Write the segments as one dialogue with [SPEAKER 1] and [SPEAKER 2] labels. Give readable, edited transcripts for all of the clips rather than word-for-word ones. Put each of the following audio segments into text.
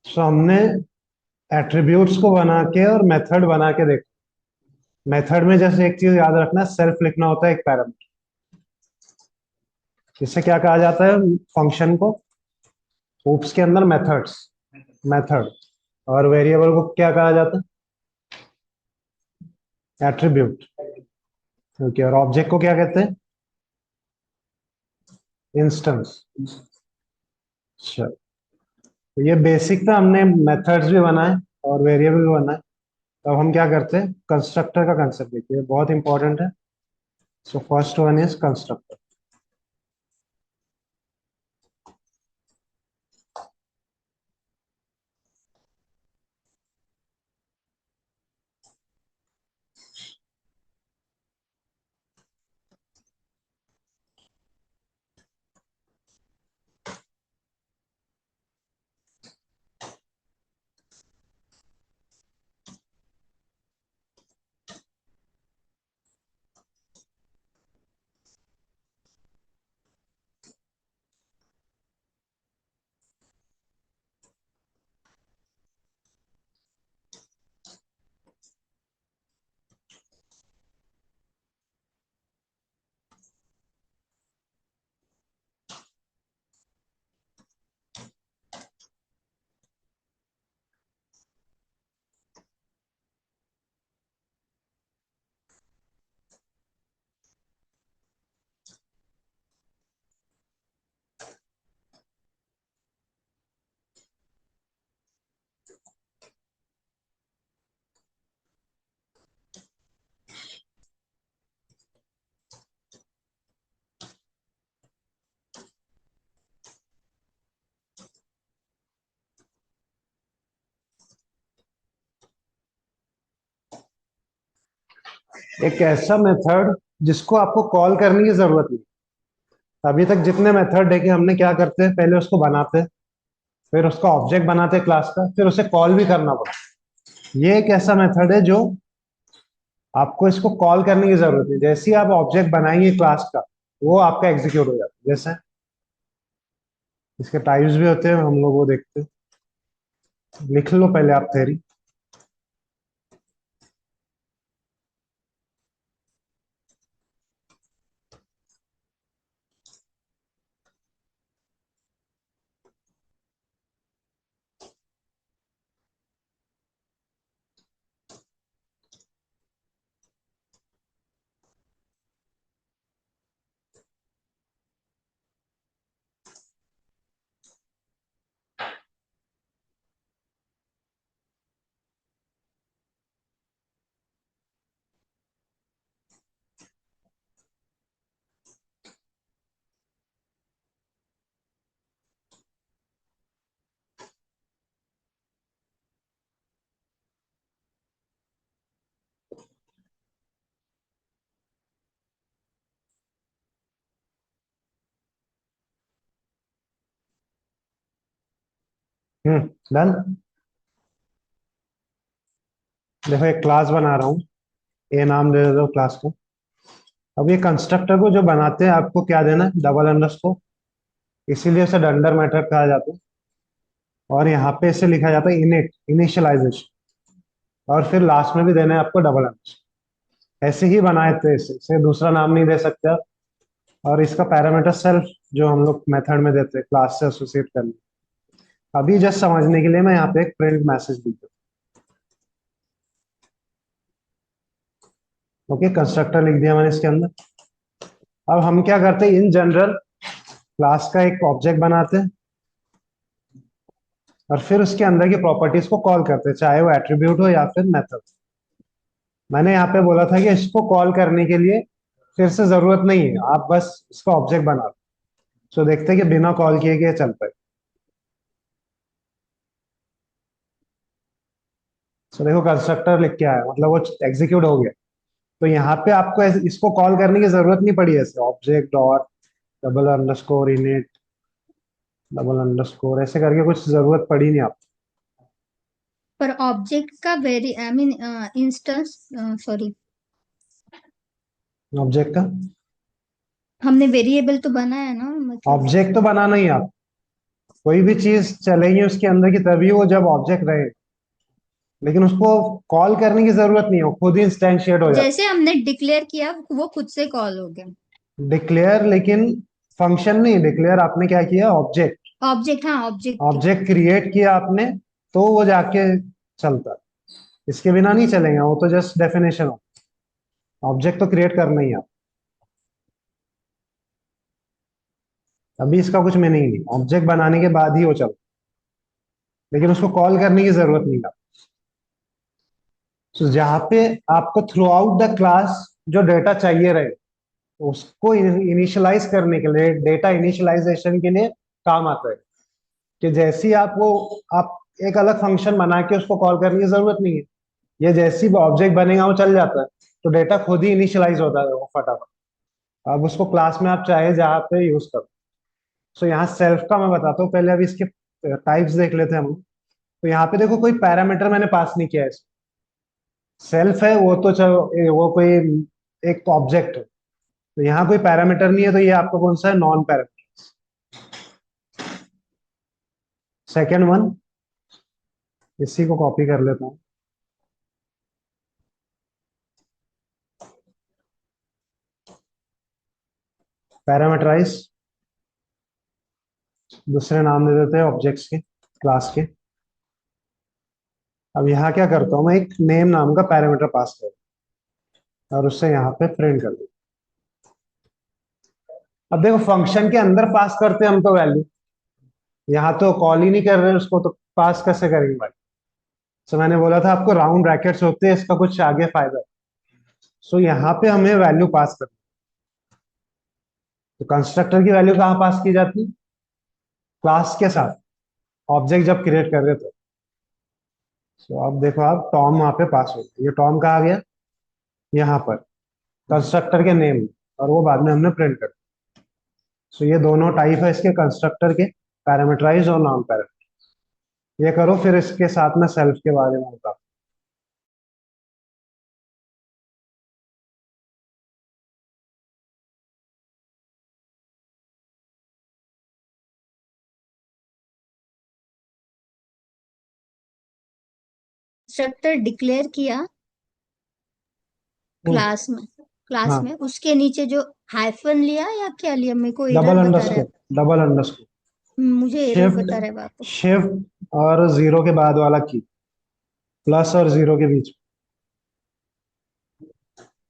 [SPEAKER 1] सो हमने एट्रीब्यूट्स को बना के और मेथड बना के देखा। मेथड में जैसे एक चीज याद रखना, सेल्फ लिखना होता है एक पैरामीटर। इससे क्या कहा जाता है फंक्शन को? हूप्स के अंदर मेथड्स, मेथड। और वेरिएबल को क्या कहा जाता है? एट्रीब्यूट। ओके, और ऑब्जेक्ट को क्या कहते हैं? इंस्टेंस। अच्छा, तो ये बेसिक था, हमने मेथड्स भी बनाए और वेरिएबल भी बनाए। तो अब हम क्या करते हैं, कंस्ट्रक्टर का कंसेप्ट देखिए, बहुत इंपॉर्टेंट है। So first one is constructor. एक ऐसा मेथड जिसको आपको कॉल करने की जरूरत नहीं। अभी तक जितने मेथड देखे हमने, क्या करते हैं, पहले उसको बनाते हैं, फिर उसका ऑब्जेक्ट बनाते हैं क्लास का, फिर उसे कॉल भी करना पड़ता है। ये एक ऐसा मेथड है जो आपको इसको कॉल करने की जरूरत नहीं। जैसे ही आप ऑब्जेक्ट बनाएंगे क्लास का, वो आपका एग्जीक्यूट हो जाता है। जैसे इसके टाइप्स भी होते हैं, हम लोग वो देखते हैं। लिख लो पहले आप थ्योरी। डन। देखो एक क्लास बना रहा हूँ, ए नाम दे देता हूँ क्लास को। अब ये कंस्ट्रक्टर को जो बनाते हैं, आपको क्या देना है? Double underscore. इसीलिए इसे डंडर मेथड कहा जाता है। और यहाँ पे इसे लिखा जाता है इनिट, इनिशियलाइजेशन। और फिर लास्ट में भी देना है आपको डबल अंडरस्कोर। ऐसे ही बनाए थे, इसे दूसरा नाम नहीं दे सकते आप। और इसका पैरामीटर सेल्फ, जो हम लोग मेथड में देते हैं क्लास से एसोसिएट करने। अभी जस्ट समझने के लिए मैं यहाँ पे एक प्रिंट मैसेज दी। ओके, कंस्ट्रक्टर लिख दिया मैंने इसके अंदर। अब हम क्या करते हैं, इन जनरल क्लास का एक ऑब्जेक्ट बनाते हैं और फिर उसके अंदर की प्रॉपर्टीज को कॉल करते हैं, चाहे वो एट्रीब्यूट हो या फिर मेथड। मैंने यहाँ पे बोला था कि इसको कॉल करने के लिए फिर से जरूरत नहीं है, आप बस इसका ऑब्जेक्ट बना लो। सो देखते हैं कि बिना कॉल किए के चल पाए। सो देखो कंस्ट्रक्टर लिख के आया, मतलब वो एग्जीक्यूट हो गया। तो यहाँ पे आपको इसको कॉल करने की जरूरत नहीं पड़ी, ऐसे object dot double underscore init double underscore ऐसे करके कुछ जरूरत पड़ी नहीं आपको।
[SPEAKER 2] पर ऑब्जेक्ट का very I mean instance, sorry,
[SPEAKER 1] object का,
[SPEAKER 2] हमने वेरिएबल तो बनाया ना, मतलब।
[SPEAKER 1] ऑब्जेक्ट तो बनाना ही है आप। कोई भी चीज चलेगी उसके अंदर की तभी वो जब ऑब्जेक्ट रहे, लेकिन उसको कॉल करने की जरूरत नहीं है, वो खुद ही इंस्टेंशिएट हो जाता
[SPEAKER 2] जैसे हमने डिक्लेयर किया वो खुद से कॉल हो गया।
[SPEAKER 1] है। डिक्लेयर लेकिन फंक्शन नहीं, डिक्लेयर आपने क्या किया, ऑब्जेक्ट।
[SPEAKER 2] ऑब्जेक्ट, हाँ ऑब्जेक्ट के लिए।
[SPEAKER 1] ऑब्जेक्ट क्रिएट किया आपने, तो वो जाके चलता है। इसके बिना नहीं चलेगा, वो तो जस्ट डेफिनेशन हो। ऑब्जेक्ट तो क्रिएट करना ही है। अभी इसका कुछ मीनिंग नहीं, ऑब्जेक्ट बनाने के बाद ही वो चलता, लेकिन उसको कॉल करने की जरूरत नहीं है। तो जहाँ पे आपको थ्रू आउट द क्लास जो डेटा चाहिए रहे, उसको इनिशियलाइज करने के लिए, डेटा इनिशियलाइजेशन के लिए काम आता है। कि जैसी आप वो, आप एक अलग फंक्शन बना के उसको कॉल करने की जरूरत नहीं है। ये जैसी ऑब्जेक्ट बनेगा वो चल जाता है। तो डेटा खुद ही इनिशियलाइज होता है वो फटाफट। अब उसको क्लास में आप चाहे जहाँ पे यूज करो। सो यहाँ सेल्फ का मैं बताता हूँ पहले, अभी इसके टाइप्स देख लेते हैं हम। तो यहाँ पे देखो, कोई पैरामीटर मैंने पास नहीं किया है। सेल्फ है वो तो चलो, वो कोई एक ऑब्जेक्ट है। तो यहाँ कोई पैरामीटर नहीं है, तो ये आपको कौन सा है, नॉन पैरामीटर। सेकेंड वन, इसी को कॉपी कर लेता हूँ। पैरामीटराइज, दूसरे नाम दे देते हैं ऑब्जेक्ट्स के, क्लास के। अब यहाँ क्या करता हूँ, मैं एक नेम नाम का पैरामीटर पास करता हूँ और उससे यहाँ पे प्रिंट कर देता हूँ। अब देखो, फंक्शन के अंदर पास करते हैं हम तो वैल्यू, यहाँ तो कॉल ही नहीं कर रहे उसको, तो पास कैसे करेंगे भाई। सो मैंने बोला था आपको, राउंड ब्रैकेट्स होते हैं, इसका कुछ आगे फायदा है। सो यहाँ पे हमें वैल्यू पास करनी। तो कंस्ट्रक्टर की वैल्यू कहाँ पास की जाती है, क्लास के साथ, ऑब्जेक्ट जब क्रिएट कर रहे थे। सो अब देखो, आप टॉम वहां पे पास हो गया, ये टॉम कहाँ गया, यहाँ पर कंस्ट्रक्टर के नेम, और वो बाद में हमने प्रिंट कर। सो ये दोनों टाइप है इसके कंस्ट्रक्टर के, पैरामीटराइज और नॉन पैरामीटर। ये करो, फिर इसके साथ में सेल्फ के बारे में बता।
[SPEAKER 2] कंस्ट्रक्टर डिक्लेयर किया क्लास में, क्लास
[SPEAKER 1] हाँ,
[SPEAKER 2] में उसके नीचे जो हाइफन लिया या क्या लिया, मेरे को एरर
[SPEAKER 1] डबल
[SPEAKER 2] बता रहा है।
[SPEAKER 1] अंडरस्कोर, डबल अंडरस्कोर,
[SPEAKER 2] मुझे एरर
[SPEAKER 1] शिफ्ट,
[SPEAKER 2] बता रहा है वापस।
[SPEAKER 1] शिफ्ट और जीरो के बाद वाला की, प्लस और जीरो के बीच।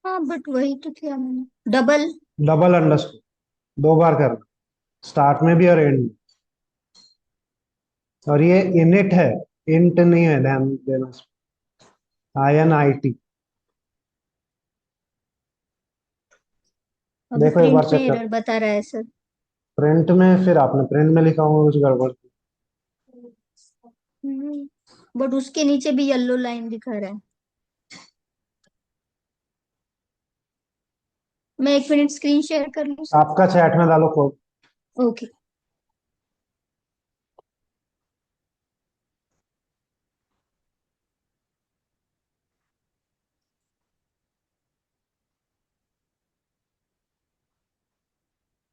[SPEAKER 2] हाँ बट वही तो किया मैंने, डबल।
[SPEAKER 1] डबल अंडरस्कोर, दो बार करना, स्टार्ट में भी और एंड में। और ये इनिट है, इंट नहीं है, ध्यान देना। INIT।
[SPEAKER 2] अभी
[SPEAKER 1] देखो एक बार
[SPEAKER 2] प्रिंट में
[SPEAKER 1] चेक कर,
[SPEAKER 2] एरर बता रहा है सर।
[SPEAKER 1] प्रिंट में, फिर आपने प्रिंट में लिखा होगा कुछ गड़बड़।
[SPEAKER 2] बट उसके नीचे भी येलो लाइन दिखा रहा है। मैं 1 मिनट स्क्रीन शेयर कर लूँ सर।
[SPEAKER 1] आपका चैट में डालो कोड।
[SPEAKER 2] ओके।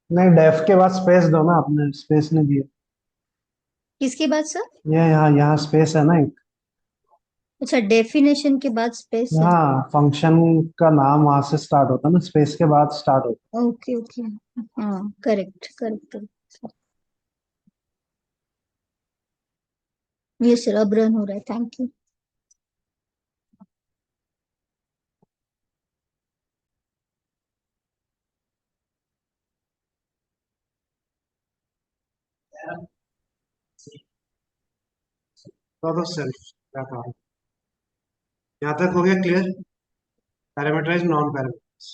[SPEAKER 1] नहीं, डेफ के बाद स्पेस दो ना, आपने स्पेस नहीं दिया।
[SPEAKER 2] किसके बाद सर?
[SPEAKER 1] ये यहाँ यहाँ स्पेस है ना एक।
[SPEAKER 2] अच्छा, डेफिनेशन के बाद स्पेस है।
[SPEAKER 1] हाँ, फंक्शन का नाम वहां से स्टार्ट होता है ना, स्पेस के बाद स्टार्ट होता
[SPEAKER 2] ओके ओके। हाँ करेक्ट करेक्ट करेक्ट। ये सर अब रन हो रहा है, थैंक यू।
[SPEAKER 1] है। तो सेल्फ क्या कहा, यहाँ तक हो गया क्लियर। Parameterise, non parameterise.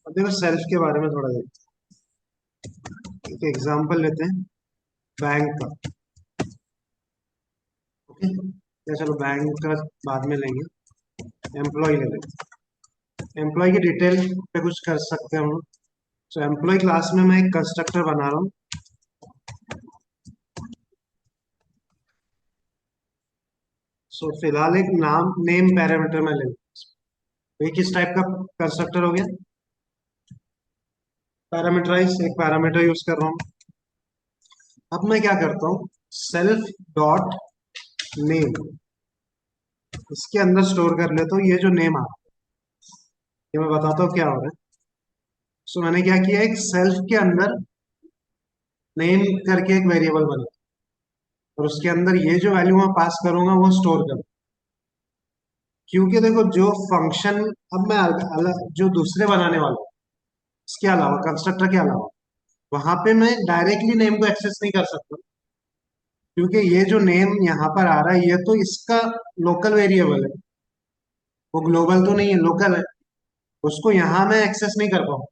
[SPEAKER 1] अब देखो सेल्फ के बारे में थोड़ा देखते हैं। एक एग्जांपल लेते हैं बैंक का। ओके, या चलो बैंक का बाद में लेंगे, एम्प्लॉय ले लेते हैं। एम्प्लॉय की डिटेल पे कुछ कर सकते हैं हम लोग। सो एम्प्लॉय क्लास में मैं एक कंस्ट्रक्टर बना रहा हूँ। सो फिलहाल एक नाम, नेम पैरामीटर में ले लूँ। तो ये किस टाइप का कंस्ट्रक्टर हो गया, पैरामीटराइज, एक पैरामीटर यूज कर रहा हूँ। अब मैं क्या करता हूँ, सेल्फ डॉट नेम, इसके अंदर स्टोर कर लेता हूँ ये जो नेम आ रहा है। ये मैं बताता हूँ क्या हो रहा है। सो मैंने क्या किया, एक सेल्फ के अंदर नेम करके एक वेरिएबल बना, और उसके अंदर ये जो वैल्यू मैं पास करूंगा वो स्टोर कर, क्योंकि देखो जो फंक्शन अब मैं अलग जो दूसरे बनाने वाला हूँ, इसके अलावा कंस्ट्रक्टर के अलावा, वहां पे मैं डायरेक्टली नेम को एक्सेस नहीं कर सकता, क्योंकि ये जो नेम यहाँ पर आ रहा है ये तो इसका लोकल वेरिएबल है, वो ग्लोबल तो नहीं है, लोकल है। उसको यहाँ मैं एक्सेस नहीं कर पाऊँ।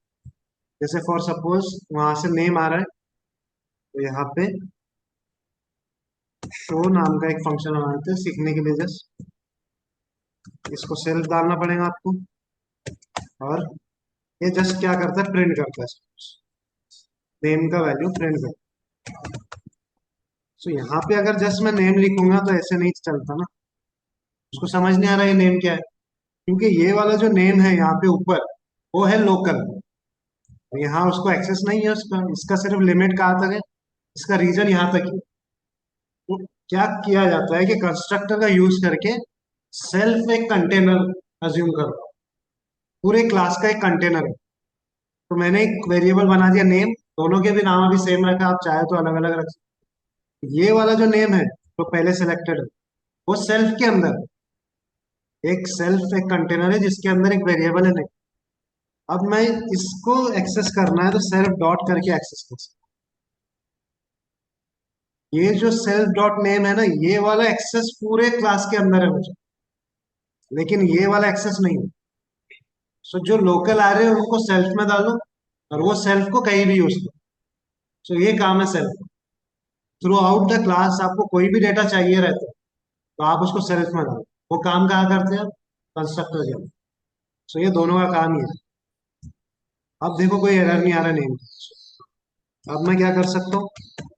[SPEAKER 1] जैसे फॉर सपोज वहां से नेम आ रहा है, तो यहाँ पे शो नाम का एक फंक्शन बनाते हैं सीखने के लिए, जस्ट इसको सेल्फ डालना पड़ेगा आपको, और ये जस्ट क्या करता है, प्रिंट करता है नेम का वैल्यू प्रिंट करता है। सो यहाँ पे अगर जस्ट मैं नेम लिखूंगा तो ऐसे नहीं चलता ना, उसको समझ नहीं आ रहा ये नेम क्या है, क्योंकि ये वाला जो नेम है यहाँ पे ऊपर वो है लोकल, यहाँ उसको एक्सेस नहीं है उसका, इसका सिर्फ लिमिट कहाँ तक है, इसका रीजन यहाँ तक ही। तो क्या किया जाता है कि कंस्ट्रक्टर का यूज करके सेल्फ एक कंटेनर अज्यूम करो, पूरे क्लास का एक कंटेनर है। तो मैंने एक वेरिएबल बना दिया नेम, दोनों के भी नाम अभी सेम रखा, आप चाहे तो अलग अलग रख सकते। ये वाला जो नेम है जो पहले सिलेक्टेड है, वो सेल्फ के अंदर, एक सेल्फ एक कंटेनर है जिसके अंदर एक वेरिएबल है नेम। अब मैं इसको एक्सेस करना है तो सेल्फ डॉट करके एक्सेस कर सकता हूं। ये जो सेल्फ डॉट नेम है ना, ये वाला एक्सेस पूरे क्लास के अंदर है मुझे, लेकिन ये वाला एक्सेस नहीं है। सो जो लोकल आ रहे हैं उनको सेल्फ में डालो, और वो सेल्फ को कहीं भी यूज करो। सो ये काम है self. Through out the class आपको कोई भी डेटा चाहिए रहता है तो आप उसको सेल्फ में डालो, वो काम कहाँ करते हैं, कंस्ट्रक्टर के अंदर। सो ये दोनों का काम ही है। अब देखो कोई एरर नहीं आ रहा नेम। अब मैं क्या कर सकता हूँ,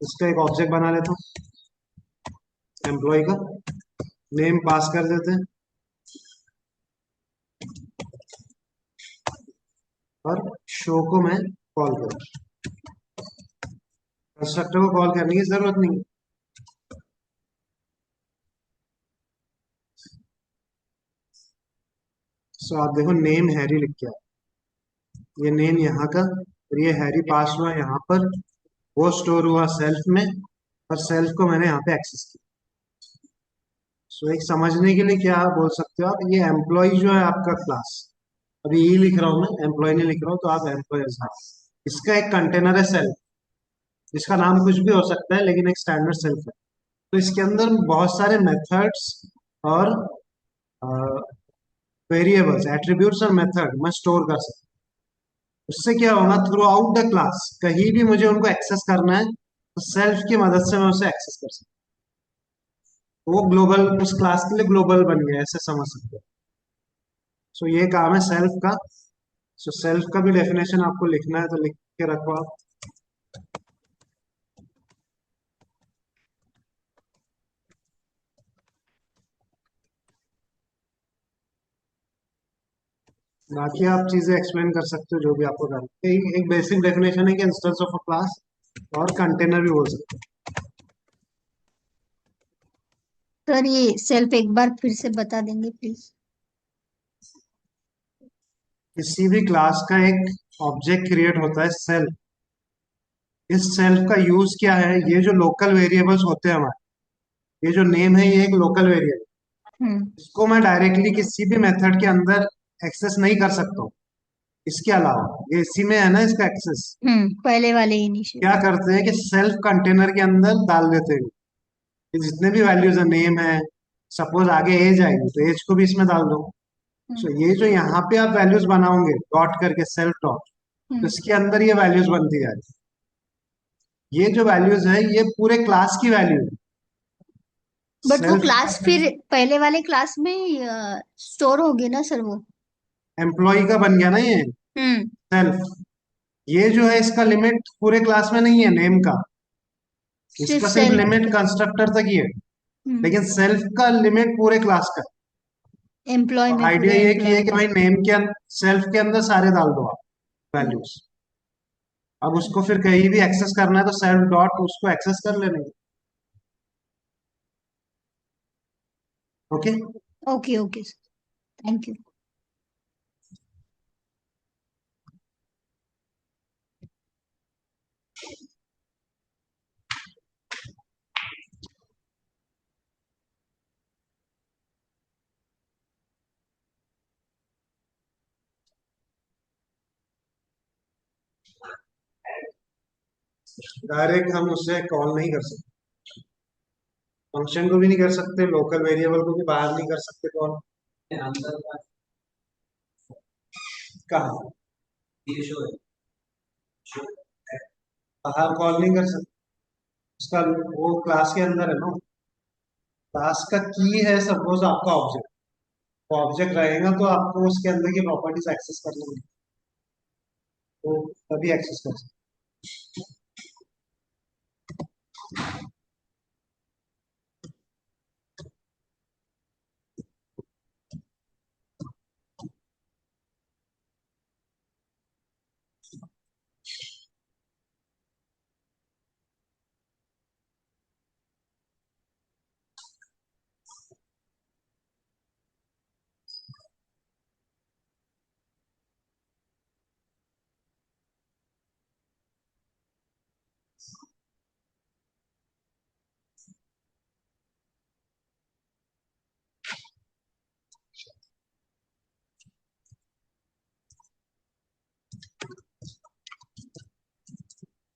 [SPEAKER 1] इसका एक ऑब्जेक्ट बना लेता हूँ एम्प्लॉय का, नेम पास कर देते हैं, और शो को मैं कॉल करूँ। कंस्ट्रक्टर को कॉल करने की जरूरत नहीं है। सो आप देखो नेम हैरी लिख के आया। ये नेम यहाँ का, और ये हैरी पास हुआ यहाँ पर, वो स्टोर हुआ सेल्फ में, और सेल्फ को मैंने यहाँ पे एक्सेस किया। सो एक समझने के लिए क्या बोल सकते हो आप, ये एम्प्लॉय जो है आपका क्लास, अभी ये लिख रहा हूँ मैं, एम्प्लॉय नहीं लिख रहा हूँ, तो आप एम्प्लॉय, इसका एक कंटेनर है सेल्फ, जिसका नाम कुछ भी हो सकता है लेकिन एक स्टैंडर्ड सेल्फ है। तो इसके अंदर बहुत सारे मेथड्स और वेरिएबल्स, एट्रीब्यूट्स और मेथड मैं स्टोर कर सकता हूँ। उससे क्या होगा, थ्रू आउट द क्लास कहीं भी मुझे उनको एक्सेस करना है तो सेल्फ की मदद से मैं उसे एक्सेस कर सकता हूँ। वो ग्लोबल, उस क्लास के लिए ग्लोबल बन गया, ऐसे समझ सकते हो। सो ये काम है सेल्फ का। सो सेल्फ का भी डेफिनेशन आपको लिखना है तो लिख के रखो आप। बाकी आप चीजें एक्सप्लेन कर सकते हो जो भी आपको करना है। एक बेसिक डेफिनेशन है कि इंस्टेंस ऑफ अ क्लास, और कंटेनर भी बोल सकते हो।
[SPEAKER 2] सर ये सेल्फ एक बार फिर से बता देंगे प्लीज।
[SPEAKER 1] किसी भी क्लास का एक ऑब्जेक्ट क्रिएट होता है सेल्फ। इस सेल्फ का यूज क्या है, ये जो लोकल वेरिएबल्स होते हैं हमारे, ये जो नेम है ये एक लोकल वेरिएबल,
[SPEAKER 2] हम्म।
[SPEAKER 1] इसको मैं डायरेक्टली किसी भी मेथड के अंदर एक्सेस नहीं कर सकता हूँ। इसके अलावा ये इसी में है ना इसका एक्सेस,
[SPEAKER 2] पहले वाले इनिशियल।
[SPEAKER 1] क्या करते हैं कि सेल्फ कंटेनर के अंदर डाल देते हैं कि जितने भी वैल्यूज है, नेम है, सपोज आगे एज आएगी तो एज को भी इसमें डाल दो।
[SPEAKER 2] हम्म।
[SPEAKER 1] सो ये जो यहाँ पे आप वैल्यूज बनाओगे डॉट करके सेल्फ डॉट, तो
[SPEAKER 2] हम्म।
[SPEAKER 1] इसके अंदर ये वैल्यूज बनती जाएगी। ये जो वैल्यूज है ये पूरे क्लास की वैल्यू है।
[SPEAKER 2] बट वो
[SPEAKER 1] सेल्फ
[SPEAKER 2] क्लास फिर पहले वाले क्लास में स्टोर होगी ना सर वो।
[SPEAKER 1] एम्प्लॉय का बन गया ना ये
[SPEAKER 2] हम्म।
[SPEAKER 1] सेल्फ। ये जो है इसका लिमिट पूरे क्लास में नहीं है नेम का,
[SPEAKER 2] सिर्फ
[SPEAKER 1] इसका सिर्फ
[SPEAKER 2] सेल्फ।
[SPEAKER 1] लिमिट कंस्ट्रक्टर तक ही है।
[SPEAKER 2] हम्म।
[SPEAKER 1] लेकिन सेल्फ का लिमिट पूरे क्लास का
[SPEAKER 2] एम्प्लॉय
[SPEAKER 1] है।
[SPEAKER 2] में
[SPEAKER 1] आइडिया
[SPEAKER 2] पूरे
[SPEAKER 1] ये की
[SPEAKER 2] एम्प्लॉय
[SPEAKER 1] है कि
[SPEAKER 2] में।
[SPEAKER 1] भाई नेम के सेल्फ के अंदर सारे डाल दो आप
[SPEAKER 2] हम्म।
[SPEAKER 1] वैल्यूज। अब उसको फिर कहीं भी एक्सेस करना है तो सेल्फ डॉट उसको एक्सेस कर लेने। Okay.
[SPEAKER 2] Okay okay, thank you.
[SPEAKER 1] Direct हम उससे कॉल नहीं कर सकते, फंक्शन को भी नहीं कर सकते, लोकल वेरिएबल को भी बाहर नहीं कर सकते कॉल। कहाँ? बाहर कॉल नहीं कर सकते, उसका वो क्लास के अंदर है ना। क्लास का की है सपोज आपका ऑब्जेक्ट, तो ऑब्जेक्ट रहेगा तो आपको उसके अंदर की प्रॉपर्टीज एक्सेस करनी होगी, तो तभी एक्सेस कर सकते।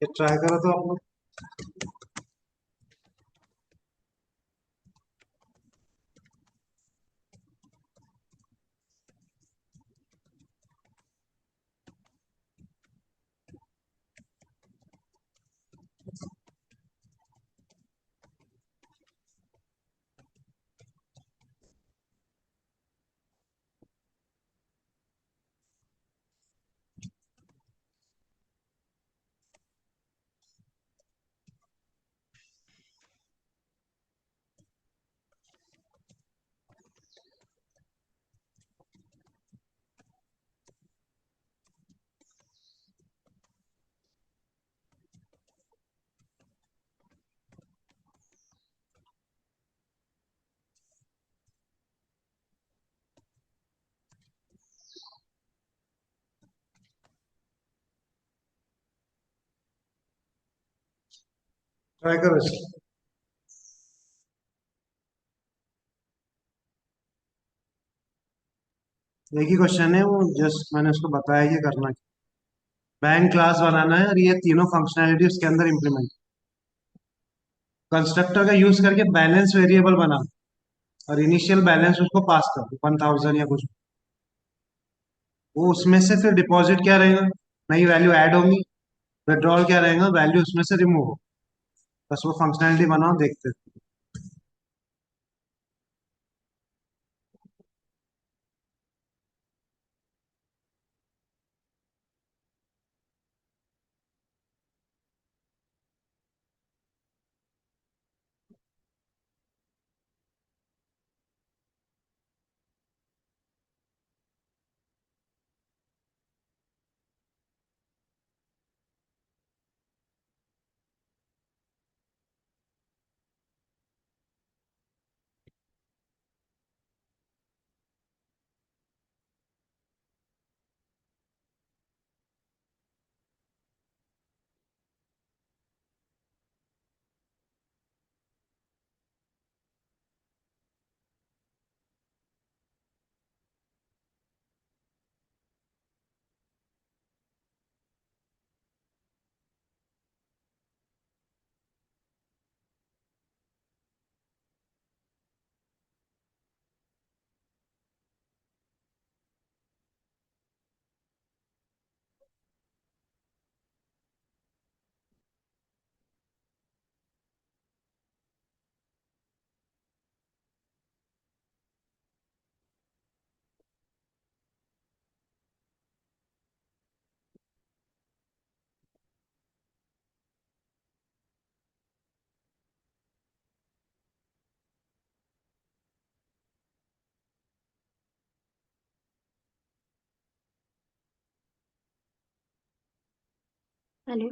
[SPEAKER 1] ये ट्राई करो तो आप लोग। ट्राई करो इसको। एक ही क्वेश्चन है वो, जस्ट मैंने उसको बताया कि करना क्या। बैंक क्लास बनाना है और ये तीनों फंक्शनैलिटी उसके अंदर इंप्लीमेंट, कंस्ट्रक्टर का यूज करके बैलेंस वेरिएबल बना और इनिशियल बैलेंस उसको पास कर 1000 या कुछ। वो उसमें से फिर डिपॉजिट क्या रहेगा, नई वैल्यू ऐड होगी, विड्रॉल क्या रहेगा, वैल्यू उसमें से रिमूव हो। बस वो फंक्शनैलिटी बनाओ, देखते हैं।
[SPEAKER 2] हेलो।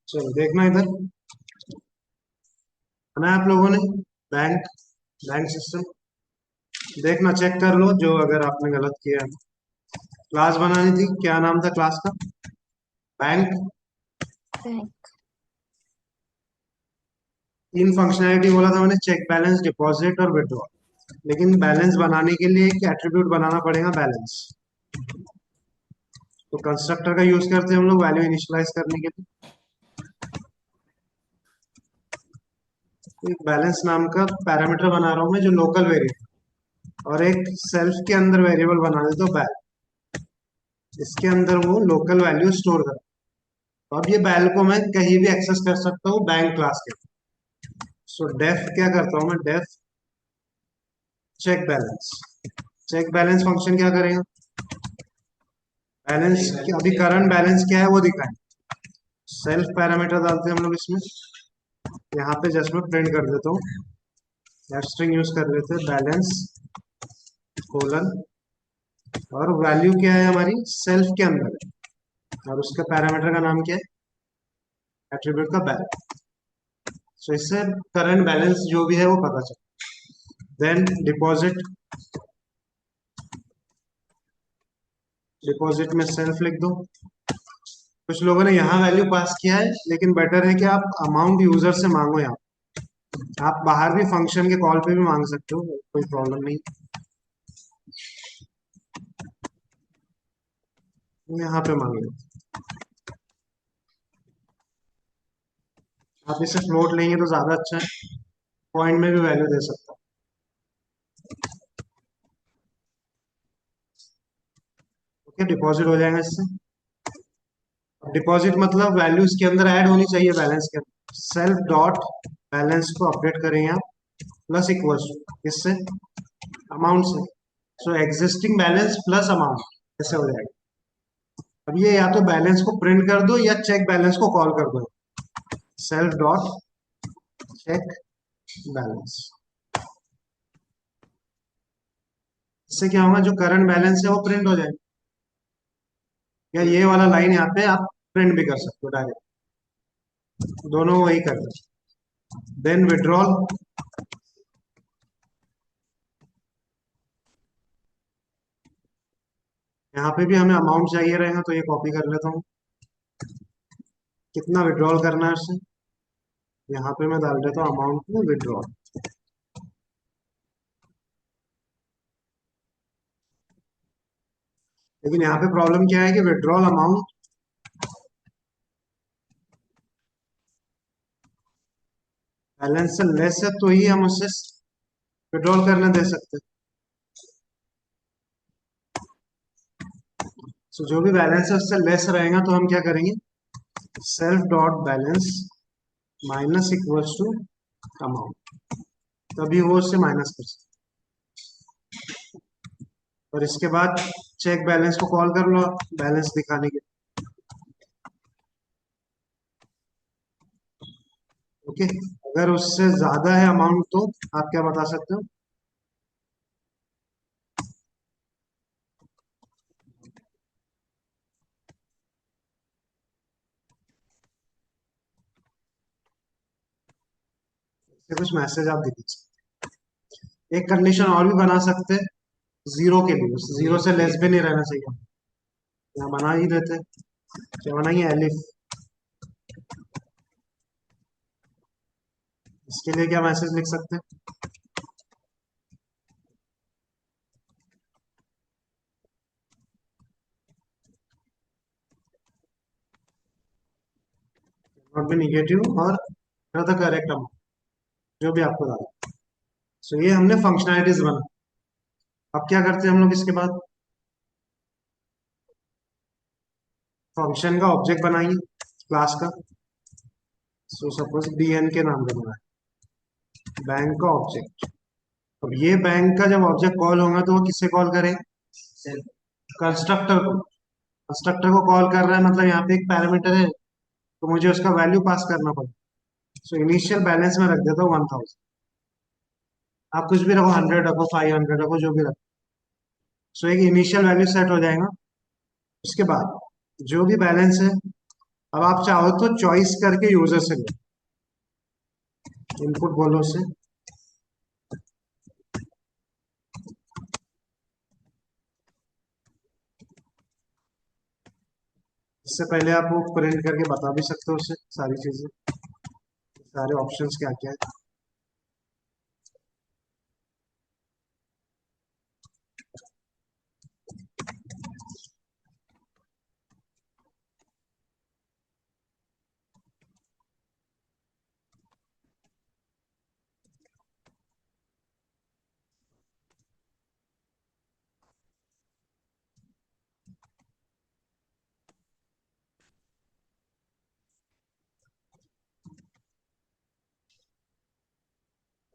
[SPEAKER 1] चलो देखना इधर, बनाया आप लोगों ने बैंक, बैंक सिस्टम। देखना चेक कर लो जो अगर आपने गलत किया है। क्लास बनानी थी, क्या नाम था क्लास का? बैंक।
[SPEAKER 2] बैंक।
[SPEAKER 1] तीन फंक्शनैलिटी बोला था मैंने, चेक बैलेंस, डिपॉजिट और विड्रॉल। लेकिन बैलेंस बनाने के लिए एक एट्रीब्यूट बनाना पड़ेगा, बैलेंस। तो कंस्ट्रक्टर का यूज करते हैं हम लोग वैल्यू इनिशियलाइज करने के लिए। तो एक बैलेंस नाम का पैरामीटर बना रहा हूं मैं, जो लोकल वेरिएबल, और एक सेल्फ के अंदर वेरिएबल बना देता हूं बैल, इसके अंदर वो लोकल वैल्यू स्टोर कर। तो अब ये बैल को मैं कहीं भी एक्सेस कर सकता हूँ बैंक क्लास के। सो डेफ क्या करता हूँ मैं, def check balance. Check balance function क्या करेगा, बैलेंस अभी करंट बैलेंस क्या है वो दिखाए। सेल्फ पैरामीटर डालते हैं हम लोग इसमें, यहाँ पे जस्ट मैं प्रिंट कर देता हूँ, स्ट्रिंग यूज कर लेते हैं, बैलेंस कोलन, और वैल्यू क्या है हमारी सेल्फ के अंदर है, और उसका पैरामीटर का नाम क्या है, एट्रीब्यूट का बैलेंस। सो इससे करंट बैलेंस जो भी है वो पता चले। देन डिपॉजिट, डिपॉजिट में सेल्फ लिख दो। कुछ लोगों ने यहाँ वैल्यू पास किया है, लेकिन बेटर है कि आप अमाउंट यूजर से मांगो। यहाँ आप बाहर भी फंक्शन के कॉल पे भी मांग सकते हो, कोई प्रॉब्लम नहीं। यहाँ पे मांग लो। आप इसे फ्लोट लेंगे तो ज्यादा अच्छा है, पॉइंट में भी वैल्यू दे सकता हूँ। ओके, डिपॉजिट हो जाएगा इससे। डिपॉजिट मतलब वैल्यू इसके अंदर ऐड होनी चाहिए बैलेंस के अंदर। सेल्फ डॉट बैलेंस को अपडेट करेंगे आप, प्लस इक्वल्स किससे, अमाउंट से। सो एग्जिस्टिंग बैलेंस प्लस अमाउंट ऐसे हो जाएगा। अब ये या तो बैलेंस को प्रिंट कर दो या चेक बैलेंस को कॉल कर दो, सेल्फ डॉट चेक बैलेंस। इससे क्या होगा, जो करंट बैलेंस है वो प्रिंट हो जाएगा। या ये वाला लाइन यहाँ पे आप प्रिंट भी कर सकते हो डायरेक्ट, दोनों वही कर दो। देन विड्रॉल, यहाँ पे भी हमें अमाउंट चाहिए रहेगा, तो ये कॉपी कर लेता हूँ। कितना विड्रॉल करना है उससे, यहाँ पे मैं डाल देता हूँ अमाउंट में विड्रॉल। लेकिन यहाँ पे प्रॉब्लम क्या है कि विड्रॉल अमाउंट बैलेंस से लेस है, तो ही हम उससे विड्रॉल करने दे सकते हैं। सो जो भी बैलेंस है उससे लेस रहेगा तो हम क्या करेंगे, self dot balance minus equals to amount, तभी वो उससे माइनस कर सकते। और इसके बाद चेक बैलेंस को कॉल कर लो बैलेंस दिखाने के। ओके, अगर उससे ज्यादा है अमाउंट तो आप क्या बता सकते हो, इससे कुछ मैसेज आप दिखा सकते। एक कंडीशन और भी बना सकते हैं, जीरो के लिए, जीरो से लेस भी नहीं रहना चाहिए। यहाँ बना ही देते, क्या बनाएंगे, एलिफ। इसके लिए क्या मैसेज लिख सकते हैं, नॉट बी निगेटिव और द करेक्ट अमाउंट, जो भी आपको डाला। सो ये हमने फंक्शनैलिटीज बना। अब क्या करते हैं हम लोग इसके बाद, फंक्शन का ऑब्जेक्ट बनाएंगे क्लास का। सो सपोज bn के नाम से बनाए बैंक का ऑब्जेक्ट। अब ये बैंक का जब ऑब्जेक्ट कॉल होगा तो वो किससे कॉल करे, कंस्ट्रक्टर को। कंस्ट्रक्टर को कॉल कर रहा है मतलब यहाँ पे एक पैरामीटर है, तो मुझे उसका वैल्यू पास करना पड़ेगा। सो इनिशियल बैलेंस में रख देता हूँ 1000। आप कुछ भी रखो, 100 रखो, 500 रखो, जो भी रखो। सो एक इनिशियल वैल्यू सेट हो जाएगा। उसके बाद जो भी बैलेंस है अब आप चाहो तो चॉइस करके यूजर से लो, इनपुट बोलो उसे। इससे पहले आप वो प्रिंट करके बता भी सकते हो उसे सारी चीजें, सारे ऑप्शंस क्या क्या है।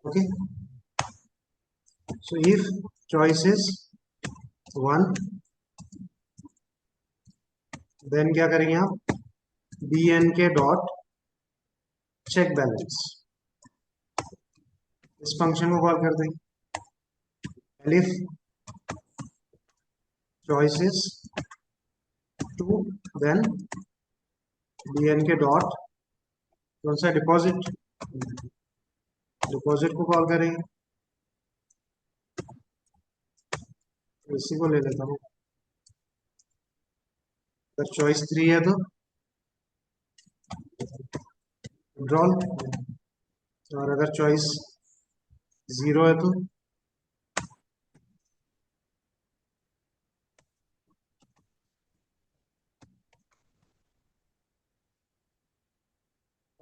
[SPEAKER 1] Okay, so if choice is 1, then क्या करेंगे आप, B N K dot check balance, इस फंक्शन को कॉल कर देंगे। Elif choice is 2, then B N K dot कौन सा, डिपॉजिट, डिपॉजिट को कॉल करेंगे। इसी को ले लेता हूँ। अगर चॉइस 3 है तो विड्रॉल, और अगर चॉइस 0 है तो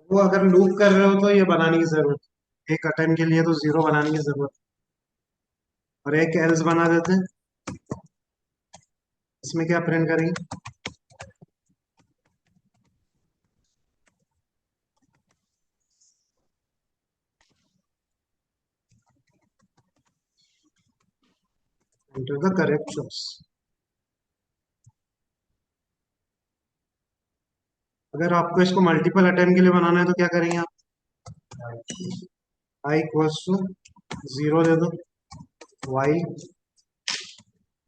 [SPEAKER 1] वो, अगर लूप कर रहे हो तो ये बनाने की जरूरत, एक अटेम्प्ट के लिए तो 0 बनाने की जरूरत, और एक एल्स बना देते हैं। इसमें क्या प्रिंट करेंगे, एंटर द करेक्ट चॉइस। अगर आपको इसको मल्टीपल अटेम्प्ट के लिए बनाना है तो क्या करेंगे आप, आई इक्वल्स टू 0 दे दो, Y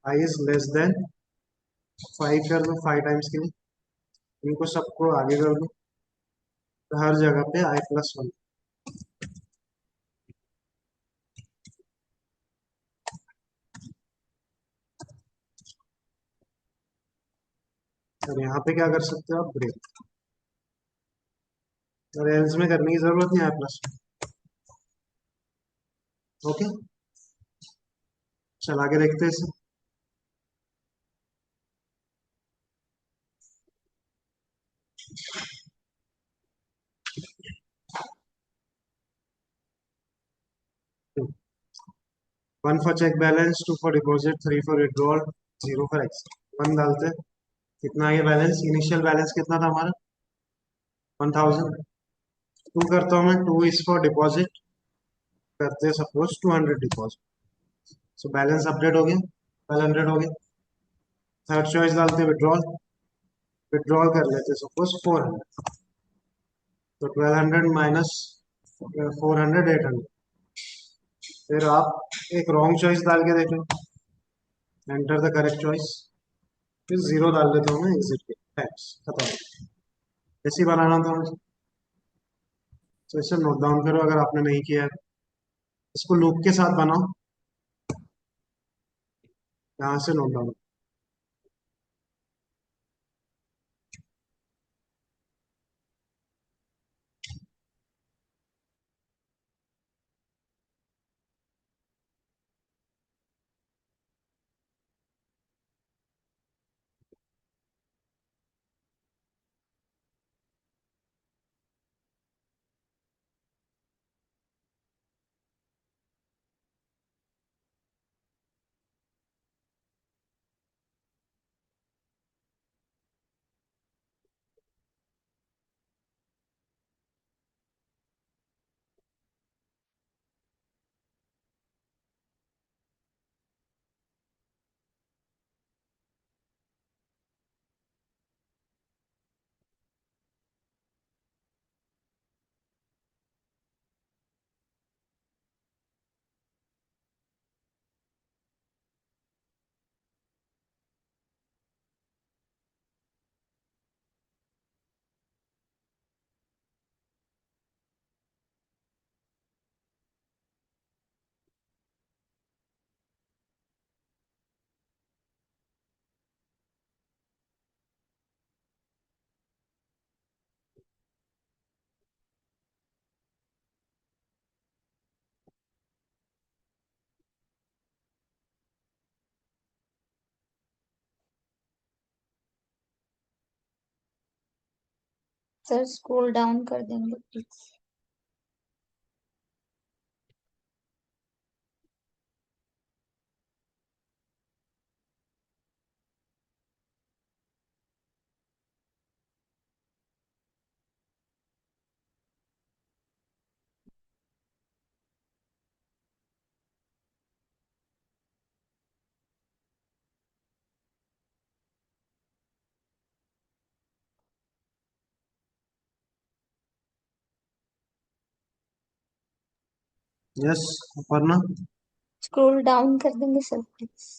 [SPEAKER 1] I is less than 5 कर दो, 5 टाइम्स के लिए, इनको सबको आगे कर दो, तो हर जगह पे i+1। और यहाँ पे क्या कर सकते हो आप, ब्रेक, और एल्स में करने की जरूरत नहीं, i+1। ओके, चला के देखते हैं इसे। 1 for check balance, 2 for deposit, 3 for withdrawal, 0 for extra. 1 डालते हैं, कितना ये बैलेंस, इनिशियल बैलेंस कितना था हमारा, 1000। 2 करता हूँ मैं, 2 इज फॉर डिपॉजिट, करते हैं suppose 200 deposit, so balance update हो गया, 1200 हो गया। थर्ड चॉइस डालते हैं विड्रॉल, विड्रॉल कर लेते हैं सपोज 400, तो 1200 माइनस 400, 800। फिर आप एक रॉन्ग चॉइस डाल के देखो, एंटर द करेक्ट चॉइस, फिर 0 डाल देता हूँ मैं, एग्जिट के थैंक्स, खत्म। ऐसे ही बनाना था मुझे, तो इसे नोट डाउन करो अगर आपने नहीं किया है। इसको लूप के साथ बनाओ, यहाँ से note down.
[SPEAKER 2] Sir scroll down कर देंगे please.
[SPEAKER 1] Yes, Aparna.
[SPEAKER 2] Scroll down कर देंगे sir please.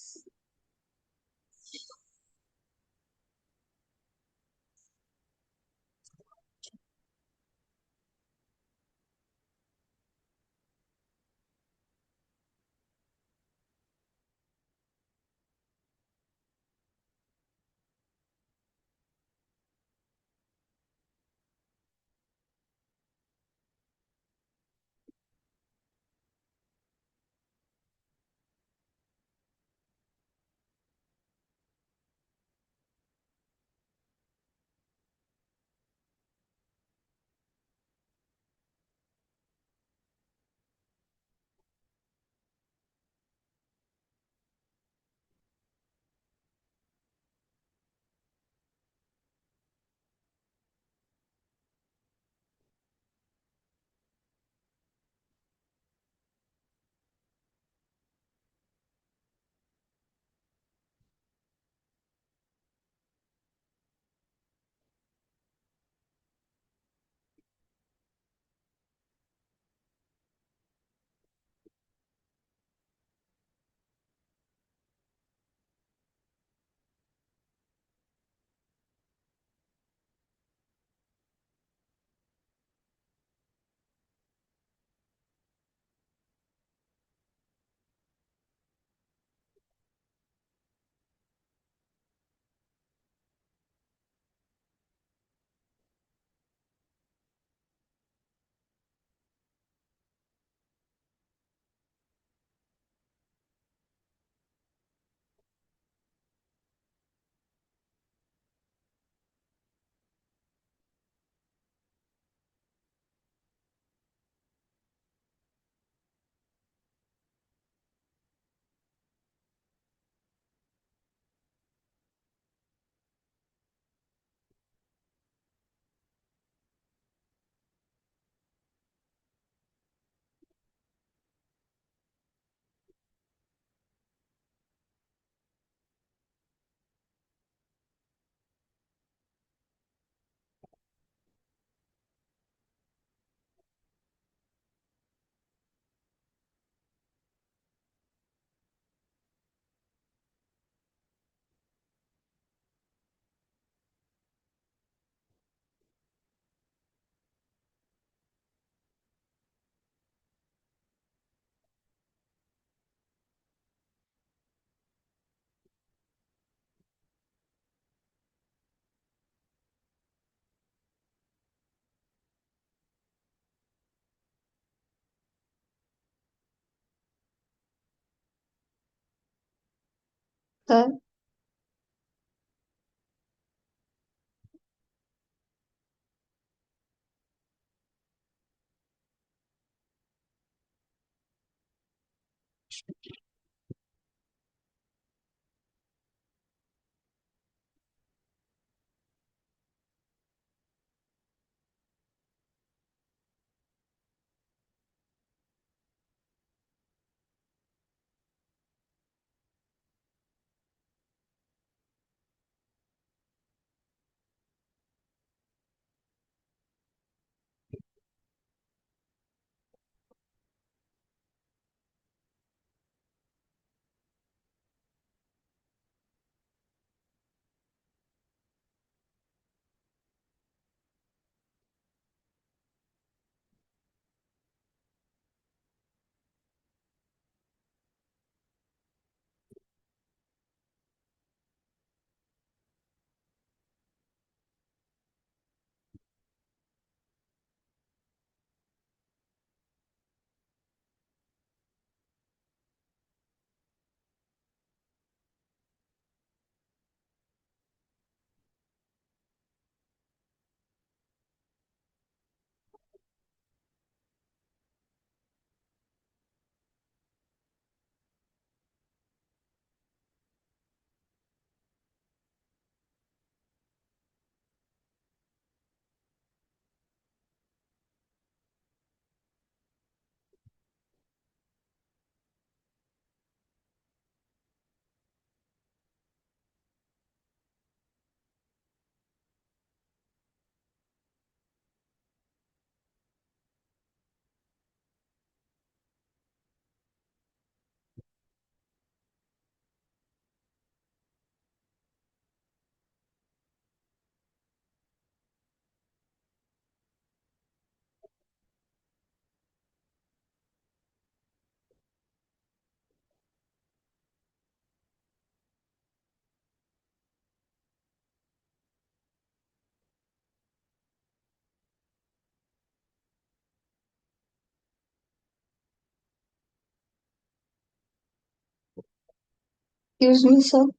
[SPEAKER 2] Sir excuse me sir.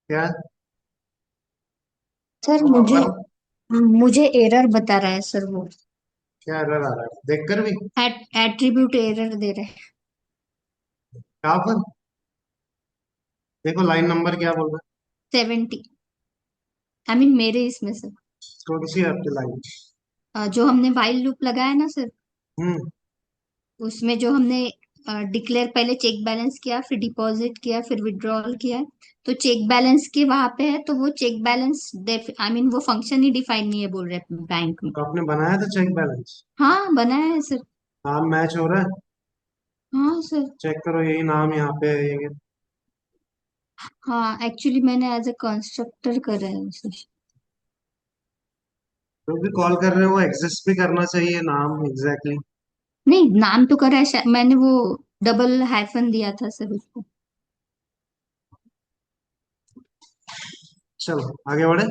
[SPEAKER 1] क्या
[SPEAKER 2] सर मुझे
[SPEAKER 1] पर
[SPEAKER 2] मुझे एरर बता रहा है सर वो।
[SPEAKER 1] क्या एरर आ रहा है देख कर भी?
[SPEAKER 2] एट्रीब्यूट एरर दे रहे हैं।
[SPEAKER 1] कहाँ पर? देखो लाइन नंबर क्या बोल रहा
[SPEAKER 2] 70। आई मीन मेरे इसमें सर।
[SPEAKER 1] है? थोड़ी सी आपकी लाइन।
[SPEAKER 2] जो हमने वाइल लूप लगाया ना सर,
[SPEAKER 1] हम्म।
[SPEAKER 2] उसमें जो हमने डिक्लेयर पहले चेक बैलेंस किया, फिर डिपॉजिट किया, फिर विड्रॉल किया। तो चेक बैलेंस के वहां पे है, तो वो चेक बैलेंस आई मीन वो फंक्शन ही डिफाइन नहीं है बोल रहे बैंक में।
[SPEAKER 1] तो आपने बनाया था चेक बैलेंस?
[SPEAKER 2] हाँ बनाया है सर।
[SPEAKER 1] नाम मैच हो रहा है?
[SPEAKER 2] हाँ सर।
[SPEAKER 1] चेक करो, यही नाम यहाँ पे है ये।
[SPEAKER 2] हाँ एक्चुअली मैंने एज ए कंस्ट्रक्टर करा है सर।
[SPEAKER 1] जो भी कॉल कर रहे हो वो एग्जिस्ट भी करना चाहिए नाम एग्जैक्टली।
[SPEAKER 2] नहीं नाम तो करा है, मैंने वो डबल हाइफन दिया था सर उसको।
[SPEAKER 1] चलो आगे बढ़े।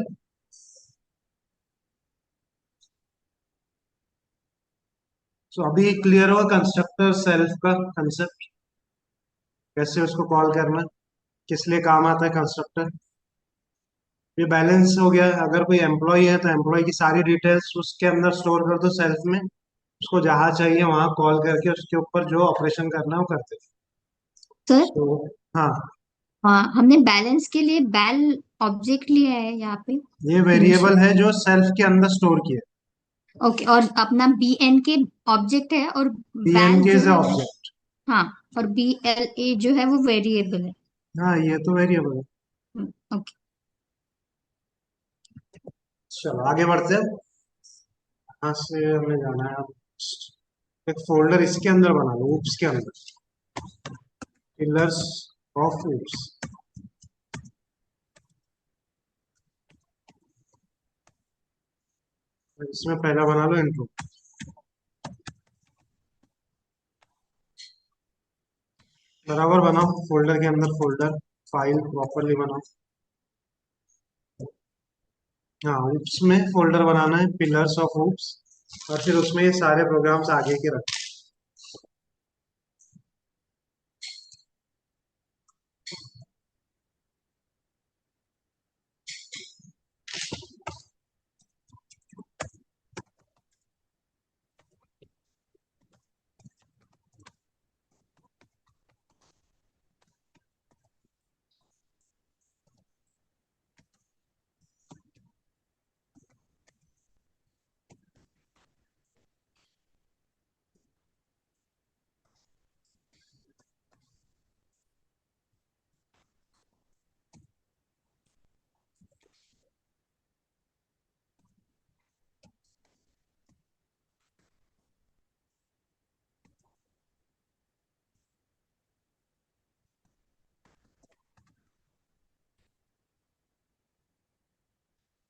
[SPEAKER 1] तो अभी क्लियर हुआ कंस्ट्रक्टर सेल्फ का कंसेप्ट, कैसे उसको कॉल करना, किस लिए काम आता है कंस्ट्रक्टर। ये बैलेंस हो गया। अगर कोई एम्प्लॉय है तो एम्प्लॉय की सारी डिटेल्स उसके अंदर स्टोर कर दो सेल्फ में। उसको जहाँ चाहिए वहां कॉल करके उसके ऊपर जो ऑपरेशन करना है वो करते
[SPEAKER 2] सर
[SPEAKER 1] तो। हाँ।
[SPEAKER 2] हाँ, हमने बैलेंस के लिए बैल ऑब्जेक्ट लिया है यहाँ पे
[SPEAKER 1] ये
[SPEAKER 2] इनिशियल।
[SPEAKER 1] वेरिएबल है जो सेल्फ के अंदर स्टोर किया
[SPEAKER 2] ओके, और अपना बी एन के ऑब्जेक्ट है, और
[SPEAKER 1] है।
[SPEAKER 2] बैल
[SPEAKER 1] के
[SPEAKER 2] जो
[SPEAKER 1] इज
[SPEAKER 2] है वो।
[SPEAKER 1] ऑब्जेक्ट।
[SPEAKER 2] हाँ, और बी एल ए जो है वो वेरिएबल है।
[SPEAKER 1] हाँ ये तो वेरिएबल है।
[SPEAKER 2] ओके।
[SPEAKER 1] चलो आगे बढ़ते हैं। यहाँ से हमें जाना है अब। एक फोल्डर इसके अंदर बना लो, ऊप्स के अंदर, पिलर्स ऑफ ऊप्स। इसमें पहला बना लो इंट्रो। बराबर बनाओ, फोल्डर के अंदर फोल्डर, फाइल प्रॉपरली बनाओ। हाँ ऊप्स में फोल्डर बनाना है, पिलर्स ऑफ ऊप्स। और फिर उसमें ये सारे प्रोग्राम्स आगे के रख।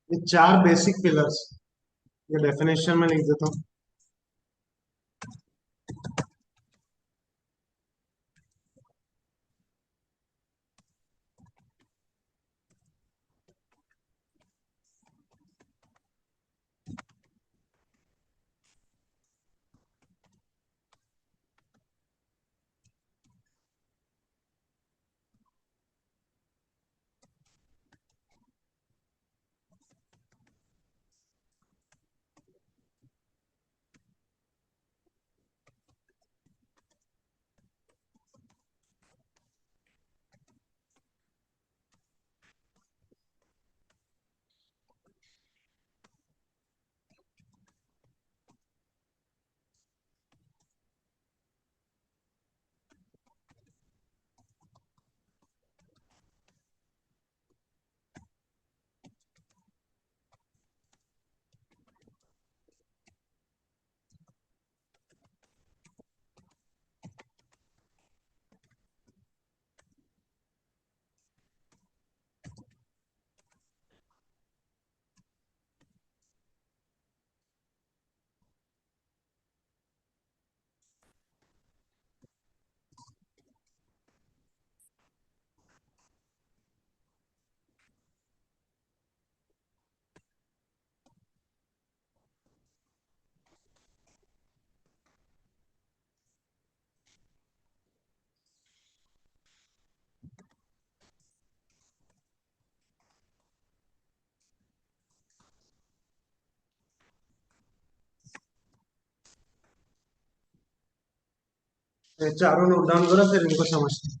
[SPEAKER 1] ये चार बेसिक पिलर्स, ये डेफिनेशन में लिख देता हूँ। ये चारों नोट डाउन करो, फिर इनको समझते हैं।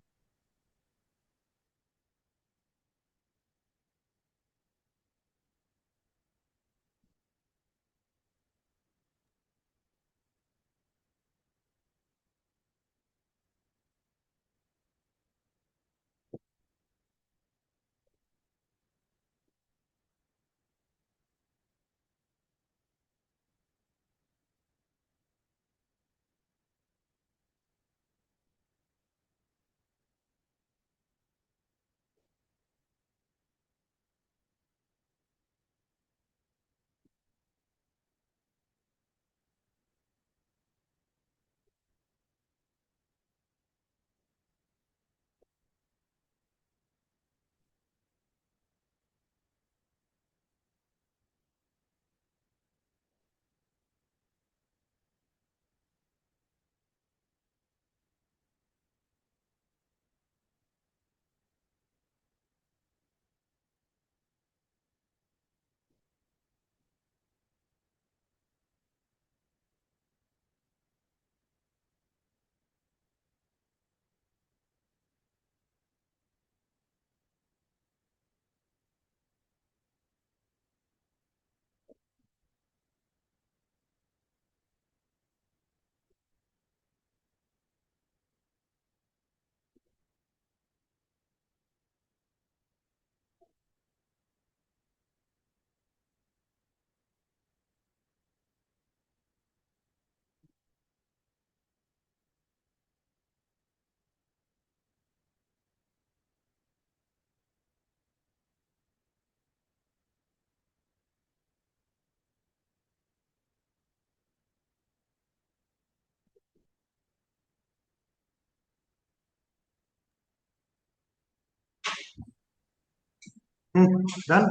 [SPEAKER 1] डन।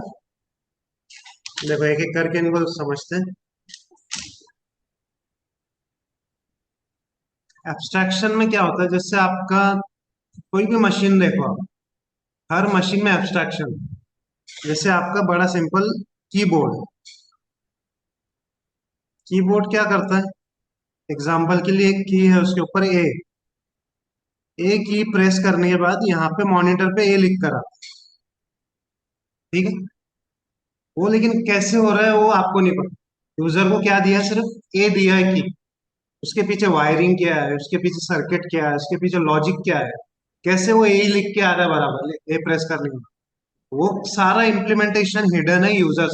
[SPEAKER 1] देखो एक एक करके इनको समझते हैं। एब्स्ट्रैक्शन में क्या होता है, जैसे आपका कोई भी मशीन देखो आप, हर मशीन में एब्स्ट्रैक्शन। जैसे आपका बड़ा सिंपल कीबोर्ड, कीबोर्ड क्या करता है? एग्जाम्पल के लिए एक की है, उसके ऊपर ए की प्रेस करने के बाद यहाँ पे मॉनिटर पे ए लिख कर आता है, ठीक है। वो लेकिन कैसे हो रहा है वो आपको नहीं पता। यूजर को क्या दिया है? सिर्फ ए दिया है की। उसके पीछे वायरिंग क्या है, उसके पीछे सर्किट क्या है, उसके पीछे लॉजिक क्या है, कैसे वो ए लिख के आ रहा है बराबर ए प्रेस करने के बाद, वो सारा इम्प्लीमेंटेशन हिडन है यूजर।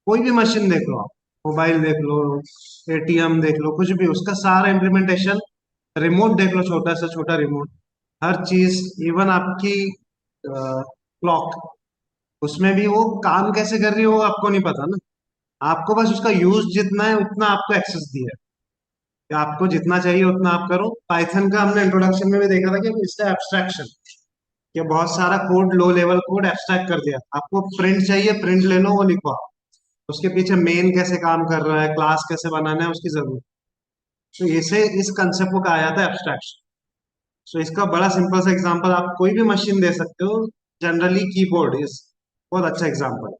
[SPEAKER 1] कोई भी मशीन देख लो आप, मोबाइल देख लो, एटीएम देख लो, कुछ भी, उसका सारा इम्प्लीमेंटेशन। रिमोट देख लो, छोटा से छोटा रिमोट, हर चीज, इवन आपकी क्लॉक, उसमें भी वो काम कैसे कर रही है वो आपको नहीं पता ना। आपको बस उसका यूज जितना है उतना आपको एक्सेस दिया है कि आपको जितना चाहिए उतना आप करो। पाइथन का हमने इंट्रोडक्शन में भी देखा था कि इसका एब्स्ट्रैक्शन, कि बहुत सारा code, low level code abstract कर दिया। आपको प्रिंट चाहिए, प्रिंट ले लो, वो लिखो आप। उसके पीछे मेन कैसे काम कर रहा है, क्लास कैसे बनाना है, उसकी जरूरत। तो इसे इस कंसेप्ट को कहा जाता है एब्स्ट्रैक्शन। सो इसका बड़ा सिंपल सा एग्जांपल आप कोई भी मशीन दे सकते हो। जनरली कीबोर्ड इज बहुत अच्छा एग्जांपल।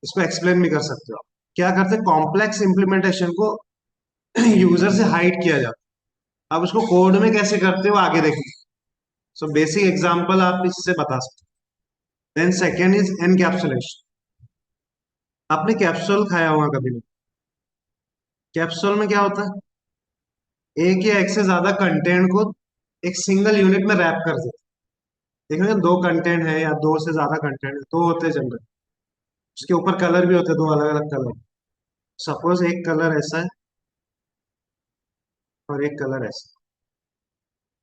[SPEAKER 1] इसको एक्सप्लेन भी कर सकते हो आप। क्या करते हैं, कॉम्प्लेक्स इंप्लीमेंटेशन को यूजर से हाइड किया जाता है। अब उसको कोड में कैसे करते हो आगे देखिए। सो बेसिक एग्जांपल आप इससे बता सकते हो। Then second is encapsulation. आपने कैप्सूल खाया होगा कभी नहीं? कैप्सूल में क्या होता है, एक या एक से ज्यादा कंटेंट को एक सिंगल यूनिट में रैप कर देते हैं। देखेंगे दो कंटेंट है या दो से ज्यादा कंटेंट है, दो होते हैं जनरल। उसके ऊपर कलर भी होते हैं, दो अलग अलग कलर। सपोज एक कलर ऐसा है और एक कलर ऐसा।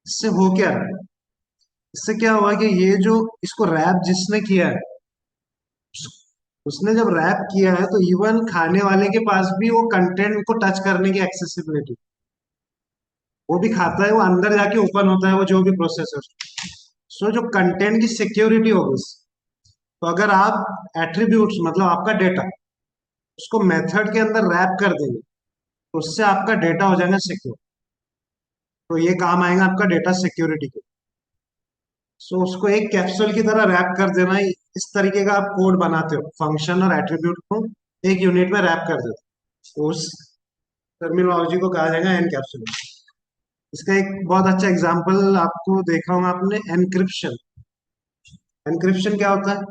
[SPEAKER 1] इससे हो क्या रहा है, इससे क्या हुआ कि ये जो इसको रैप जिसने किया है, उसने जब रैप किया है तो इवन खाने वाले के पास भी वो कंटेंट को टच करने की एक्सेसिबिलिटी, वो भी खाता है, वो अंदर जाके ओपन होता है वो जो भी प्रोसेस है। सो जो कंटेंट की सिक्योरिटी होगी, तो अगर आप एट्रीब्यूट्स मतलब आपका डेटा उसको मेथड के अंदर रैप कर देंगे तो उससे आपका डेटा हो जाएगा सिक्योर। तो ये काम आएगा आपका डेटा सिक्योरिटी के। सो उसको एक कैप्सूल की तरह रैप कर देना, इस तरीके का आप कोड बनाते हो, फंक्शन और एट्रीब्यूट को एक यूनिट में रैप कर देते हो। तो उस टर्मिनोलॉजी को कहा जाएगा एनकैप्सुलेशन। इसका एक बहुत अच्छा एग्जांपल आपको देखा होगा आपने, एनक्रिप्शन। एनक्रिप्शन क्या होता है,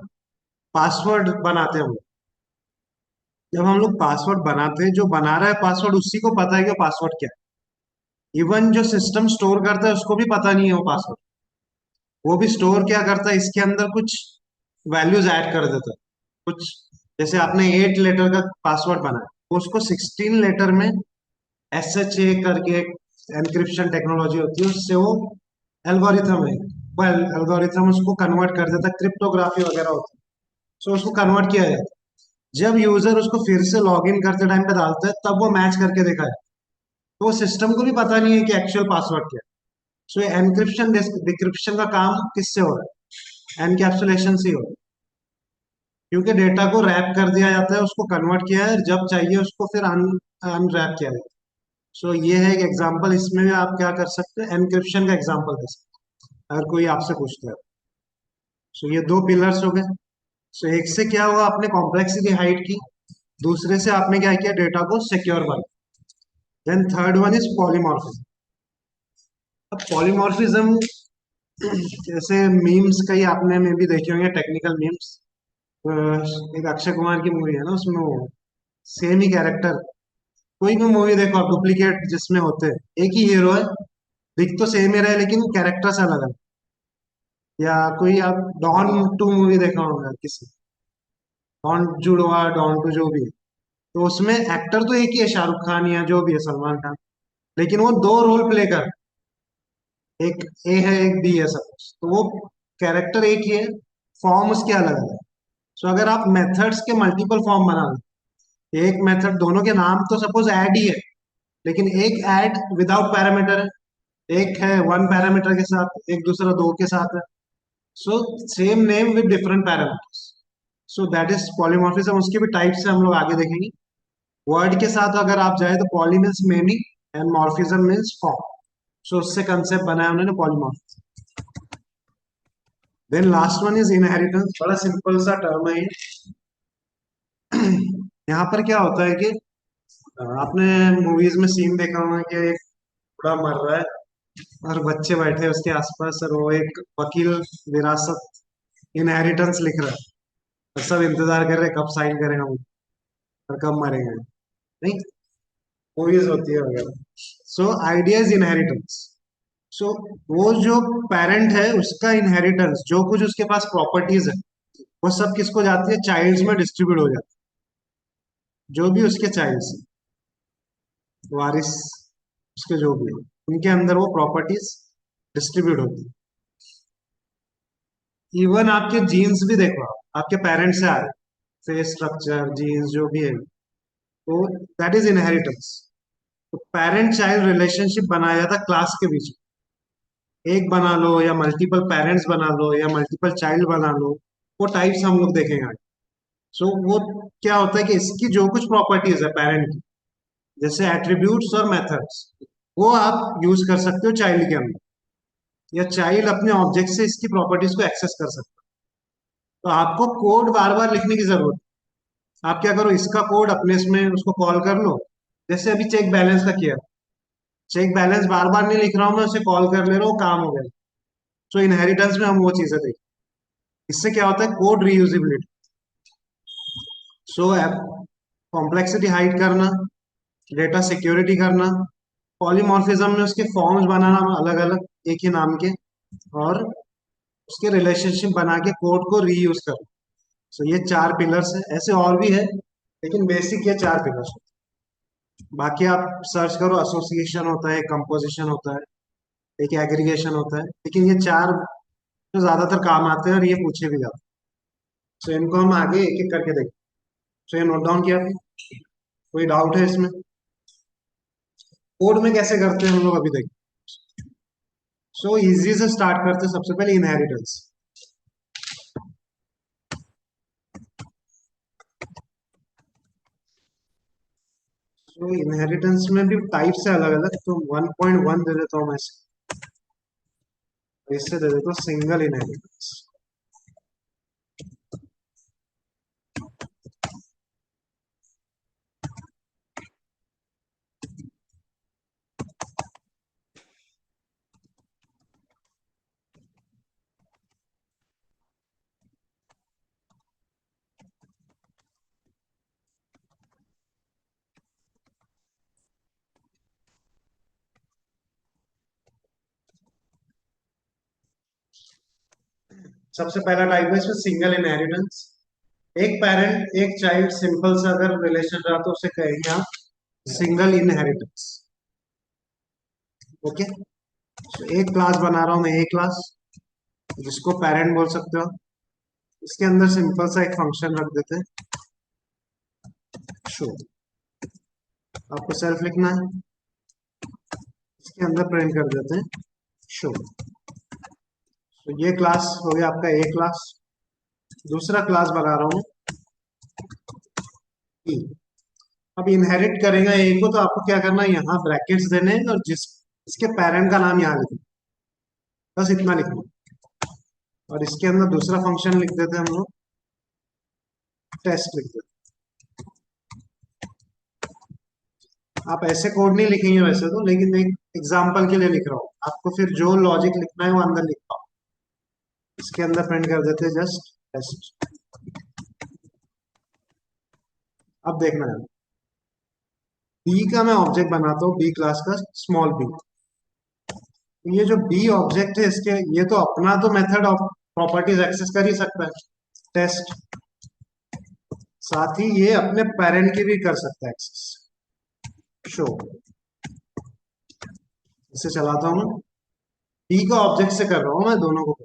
[SPEAKER 1] पासवर्ड बनाते हैं हम लोग। जब हम लोग पासवर्ड बनाते हैं, जो बना रहा है पासवर्ड उसी को पता है कि पासवर्ड क्या है। इवन जो सिस्टम स्टोर करता है उसको भी पता नहीं है वो पासवर्ड। वो भी स्टोर क्या करता है, इसके अंदर कुछ वैल्यूज ऐड कर देता है। कुछ, जैसे आपने 8 लेटर का पासवर्ड बनाया, तो उसको 16 लेटर में SHA करके एक एनक्रिप्शन टेक्नोलॉजी होती है, उससे वो एल्गोरिथम है, वो एल्गोरिथम उसको कन्वर्ट कर देता है, क्रिप्टोग्राफी वगैरह होती है। सो उसको कन्वर्ट किया जाता है। जब यूजर उसको फिर से लॉग इन करते टाइम पे डालता है तब वो मैच करके देखा है। तो वो सिस्टम को भी पता नहीं है कि एक्चुअल पासवर्ड क्या है। सो एनक्रिप्शन डिक्रिप्शन का काम किससे हो रहा है, एनकैप्सुलेशन से ही हो रहा है। क्योंकि डेटा को रैप कर दिया जाता है, उसको कन्वर्ट किया है, जब चाहिए उसको फिर अनरैप किया जाता है। सो ये है एक एग्जांपल, इसमें भी आप क्या कर सकते हैं, एनक्रिप्शन का एग्जांपल दे सकते हैं अगर कोई आपसे पूछता है। सो ये दो पिलर्स हो गए। सो एक से क्या हुआ, आपने कॉम्प्लेक्सिटी हाइड की। दूसरे से आपने क्या किया, डेटा को सिक्योर बना। Then third one is polymorphism. अब पॉलीमॉर्फिज्म जैसे मीम्स कई आपने में भी देखे होंगे, टेक्निकल मीम्स। एक अक्षय कुमार की मूवी है ना, उसमें वो सेम ही कैरेक्टर, कोई भी मूवी देखो आप, डुप्लीकेट जिसमें होते हैं, एक ही हीरो है, दिख तो सेम ही रहे लेकिन कैरेक्टर से अलग है। या कोई आप डॉन टू मूवी देखा होगा किसी, डॉन जुड़वा, डॉन टू जो भी है, तो उसमें एक्टर तो एक ही है, शाहरुख खान या जो भी है, सलमान खान। लेकिन वो दो रोल प्ले कर, एक ए है एक बी है सपोज, तो वो कैरेक्टर एक ही है, फॉर्म उसके अलग अलग है। सो अगर आप मेथड्स के मल्टीपल फॉर्म बना लो, एक मेथड दोनों के नाम तो सपोज ऐड ही है, लेकिन एक ऐड विदाउट पैरामीटर है, एक है वन पैरामीटर के साथ, एक दूसरा दो के साथ है। So same name with different parameters. So that is polymorphism. उसके भी टाइप्स से हम लोग आगे देखेंगे। वर्ड के साथ अगर आप जाए तो poly means many and morphism means form. So उससे कंसेप्ट बनाया उन्होंने polymorphism. Then last one is inheritance. बड़ा सिंपल सा टर्म है ये। यहाँ पर क्या होता है कि आपने मूवीज में सीन देखा होगा कि एक बूढ़ा मर रहा है और बच्चे बैठे हैं उसके आसपास, और वो एक वकील विरासत, इनहेरिटेंस लिख रहा है, और सब इंतजार कर रहे हैं कब साइन करेगा वो और कब मरेगा। नहीं, मूवीज होती है वगैरह। So idea is inheritance. So वो जो पेरेंट है उसका इनहेरिटेंस, जो कुछ उसके पास प्रॉपर्टीज है, वो सब किसको जाती है, चाइल्ड्स में डिस्ट्रीब्यूट हो जाती है। जो भी उसके चाइल्ड्स, वारिस उसके जो भी है, उनके अंदर वो प्रॉपर्टीज डिस्ट्रीब्यूट होती है। इवन आपके जीन्स भी देखो आप, आपके पेरेंट्स से आ रहे हैं, फेस स्ट्रक्चर, जीन्स, जो भी है, तो दैट इज इनहेरिटेंस। तो पेरेंट चाइल्ड रिलेशनशिप बनाया जाता है क्लास के बीच में। एक बना लो या मल्टीपल पेरेंट्स बना लो या मल्टीपल चाइल्ड बना लो, वो टाइप्स हम लोग देखेंगे आगे। सो वो क्या होता है कि इसकी जो कुछ प्रॉपर्टीज है पेरेंट की, जैसे एट्रीब्यूट्स और मेथड्स, वो आप यूज कर सकते हो चाइल्ड के अंदर, या चाइल्ड अपने ऑब्जेक्ट से इसकी प्रॉपर्टीज को एक्सेस कर सकता है। तो आपको कोड बार बार लिखने की जरूरत है। आप क्या करो, इसका कोड अपने इसमें उसको कॉल कर लो। जैसे अभी चेक बैलेंस का किया, चेक बैलेंस बार बार नहीं लिख रहा हूं मैं, उसे कॉल कर ले रहा हूँ, काम हो गया। सो इनहेरिटेंस में हम वो चीजें देखते हैं। इससे क्या होता है, कोड रीयूजिबिलिटी। सो कॉम्प्लेक्सिटी हाइड करना, डेटा सिक्योरिटी करना, पॉलीमॉर्फिज्म में उसके फॉर्म्स बनाना अलग अलग एक ही नाम के, और उसके रिलेशनशिप बना के कोड को रीयूज करना। सो ये चार पिलर्स है, ऐसे और भी है, लेकिन बेसिक ये चार पिलर्स। बाकी आप सर्च करो, एसोसिएशन होता है, कंपोजिशन होता है, एक एग्रीगेशन होता है, लेकिन ये चार जो ज्यादातर काम आते हैं और ये पूछे भी जाते हैं। सो इनको हम आगे एक एक करके देखें। सो ये नोट डाउन किया आपने? कोई डाउट है इसमें? कोड में कैसे करते हैं हम लोग अभी देखें। सो इजी से स्टार्ट करते हैं, सबसे पहले इनहेरिटेंस। तो इनहेरिटेंस में भी टाइप्स है अलग अलग, तो 1.1 दे देता हूँ मैं इससे दे देता हूँ सिंगल इनहेरिटेंस। सबसे पहला टाइप है इसमें सिंगल इनहेरिटेंस। एक पेरेंट एक चाइल्ड, सिंपल सा अगर रिलेशन रहा तो उसे कहेंगे आप सिंगल इनहेरिटेंस। ओके, तो एक क्लास बना रहा हूं मैं, ए क्लास, जिसको पेरेंट बोल सकते हो। इसके अंदर सिंपल सा एक फंक्शन रख देते हैं, शो। आपको सेल्फ लिखना है, इसके अंदर प्रिंट कर देते हैं शो। तो ये क्लास हो गया आपका ए क्लास। दूसरा क्लास बना रहा हूँ ई। अब इनहेरिट करेगा ए को, तो आपको क्या करना है, यहाँ ब्रैकेट्स देने हैं और जिस इसके पेरेंट का नाम यहाँ लिखना, बस इतना लिखना। और इसके अंदर दूसरा फंक्शन लिख देते हैं हम लोग, टेस्ट लिख देते हैं। आप ऐसे कोड नहीं लिखेंगे वैसे तो, लेकिन एक एग्जाम्पल के लिए लिख रहा हूँ, आपको फिर जो लॉजिक लिखना है वो अंदर लिख पाओ। इसके अंदर प्रिंट कर देते हैं जस्ट टेस्ट। अब देखना है, बी का मैं ऑब्जेक्ट बनाता हूँ, बी क्लास का, स्मॉल बी। ये जो बी ऑब्जेक्ट है इसके, ये तो अपना तो मेथड ऑफ प्रॉपर्टीज एक्सेस कर ही सकता है, टेस्ट। साथ ही ये अपने पेरेंट की भी कर सकता है एक्सेस, शो। इसे चलाता हूँ, बी का ऑब्जेक्ट से कर रहा हूँ मैं दोनों को।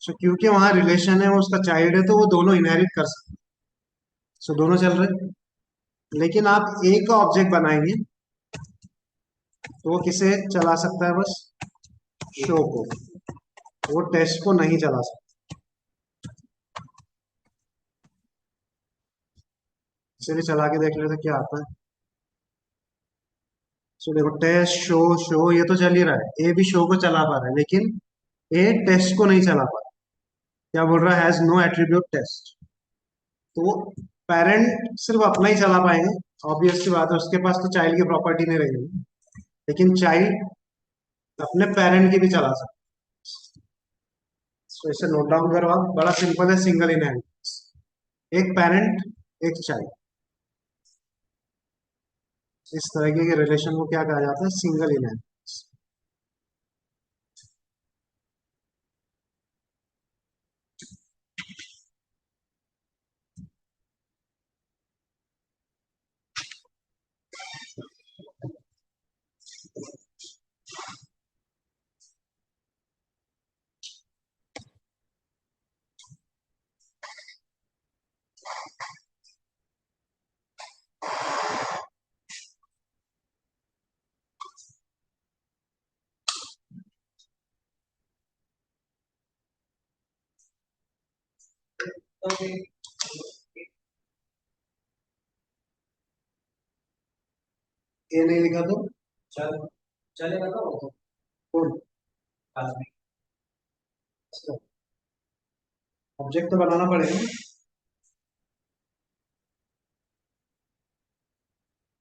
[SPEAKER 1] सो क्योंकि वहां रिलेशन है, वो उसका चाइल्ड है, तो वो दोनों इनहेरिट कर सकते हैं। सो दोनों चल रहे हैं। लेकिन आप ए का ऑब्जेक्ट बनाएंगे तो वो किसे चला सकता है, बस शो को, वो टेस्ट को नहीं चला सकता। चलिए चला के देख लेते हैं क्या आता है। सो देखो, टेस्ट शो शो ये तो चल ही रहा है, ए भी शो को चला पा रहा है, लेकिन ए टेस्ट को नहीं चला पा रहा। क्या बोल रहा है, हैज नो एट्रीब्यूट टेस्ट। तो पेरेंट सिर्फ अपना ही चला पाएंगे, ऑब्वियस सी बात है, उसके पास तो चाइल्ड की प्रॉपर्टी नहीं रहेगी। लेकिन चाइल्ड अपने पेरेंट की भी चला सकता है। तो इसे नोट डाउन करो आप, बड़ा सिंपल है, सिंगल इनहेरिटेंस। एक पेरेंट एक चाइल्ड, इस तरह के रिलेशन को क्या कहा जाता है, सिंगल इनहेरिटेंस। ए नहीं लिखा तो चलेगा तो कौन ऑब्जेक्ट तो बनाना पड़ेगा।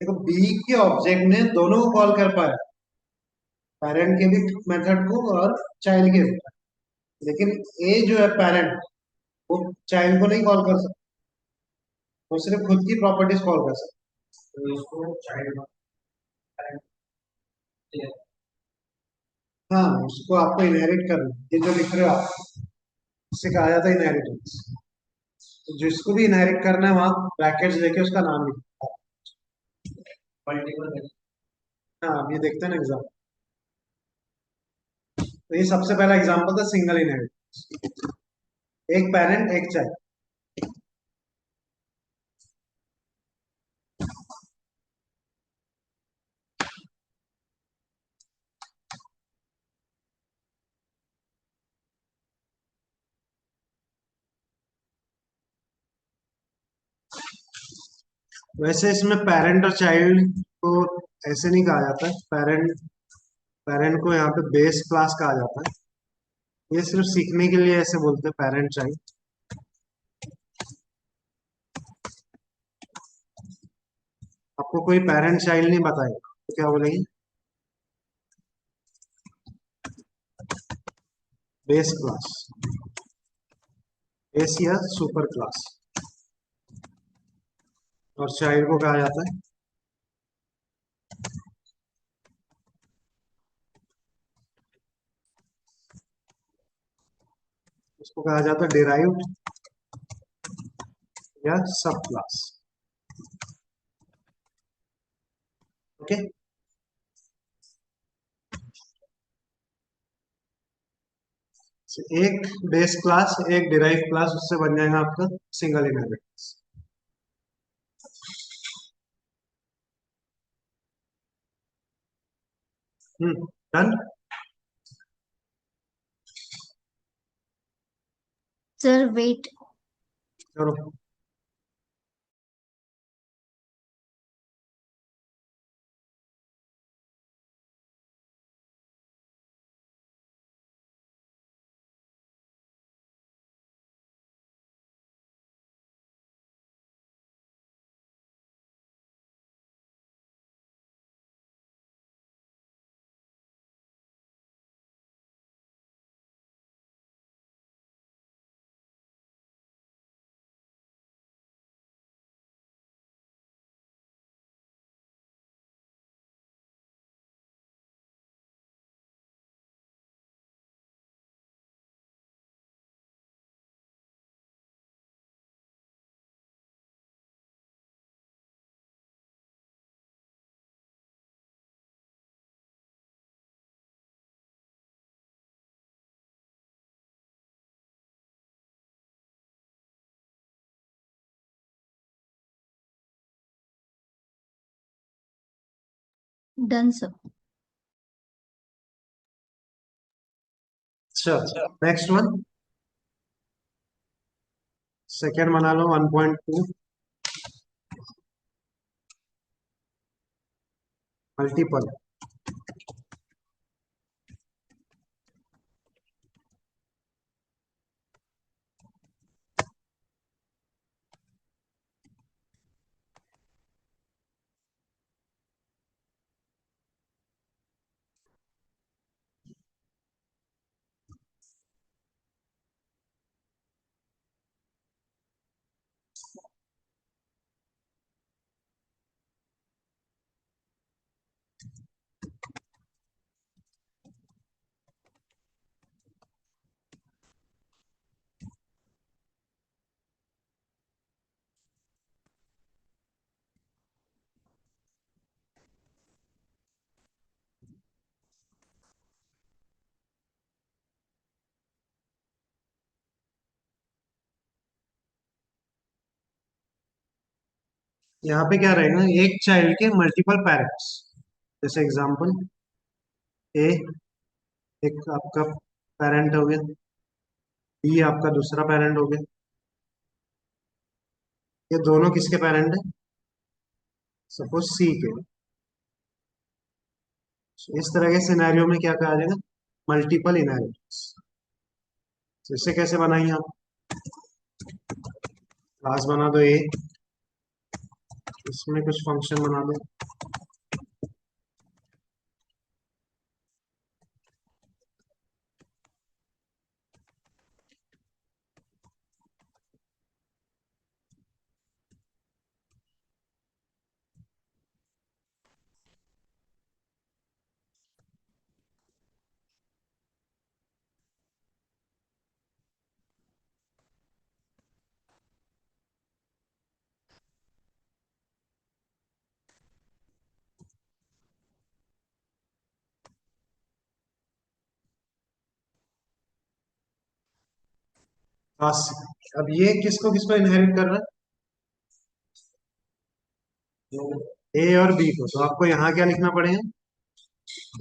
[SPEAKER 1] देखो बी के ऑब्जेक्ट ने दोनों को कॉल कर पाया, पेरेंट के भी मेथड को और चाइल्ड के भी। लेकिन ए जो है पेरेंट, वो चाइल्ड को नहीं कॉल कर सकता, वो सिर्फ खुद की प्रॉपर्टीज कॉल कर सकता है। तो इसको चाइल्ड, हाँ उसको आपको इनहेरिट करना है। ये जो लिख रहे हो आप, इससे कहा जाता है इनहेरिटेंस। तो जिसको भी इनहेरिट करना है वहां ब्रैकेट्स देके उसका नाम लिखो। मल्टीपल, हाँ अब ये देखते हैं ना एग्जाम्पल। तो ये सबसे पहला एग्जाम्पल था सिंगल इनहेरिटेंस, एक पेरेंट एक चाइल्ड। वैसे इसमें पेरेंट और चाइल्ड को ऐसे नहीं कहा जाता है। पेरेंट पेरेंट को यहाँ पे बेस क्लास कहा जाता है। ये सिर्फ सीखने के लिए ऐसे बोलते हैं पेरेंट चाइल्ड। आपको कोई पेरेंट चाइल्ड नहीं बताएगा तो क्या बोलेंगे? बेस क्लास, बेस या सुपर क्लास। और चाइल्ड को कहा जाता है, उसको कहा जाता है डिराइव्ड या सब क्लास। ओके। एक बेस क्लास एक डिराइव क्लास, उससे बन जाएगा आपका single inheritance. Done.
[SPEAKER 2] Sir wait.
[SPEAKER 1] चलो।
[SPEAKER 2] Done sir.
[SPEAKER 1] अच्छा नेक्स्ट वन, सेकेंड बना लो 1.2 मल्टीपल। यहाँ पे क्या रहेगा, एक चाइल्ड के मल्टीपल पेरेंट्स। जैसे एग्जांपल ए एक आपका पेरेंट हो गया, बी आपका दूसरा पेरेंट हो गया, ये दोनों किसके पेरेंट है? सपोज सी के। So, इस तरह के सिनेरियो में क्या कहा जाएगा? Multiple inheritance. तो इसे कैसे बनाएंगे आप? क्लास बना दो ए, इसमें कुछ फंक्शन बना दो। क्लास, अब ये किसको किसको इनहेरिट कर रहा है? ए और बी को। तो आपको यहाँ क्या लिखना पड़ेगा?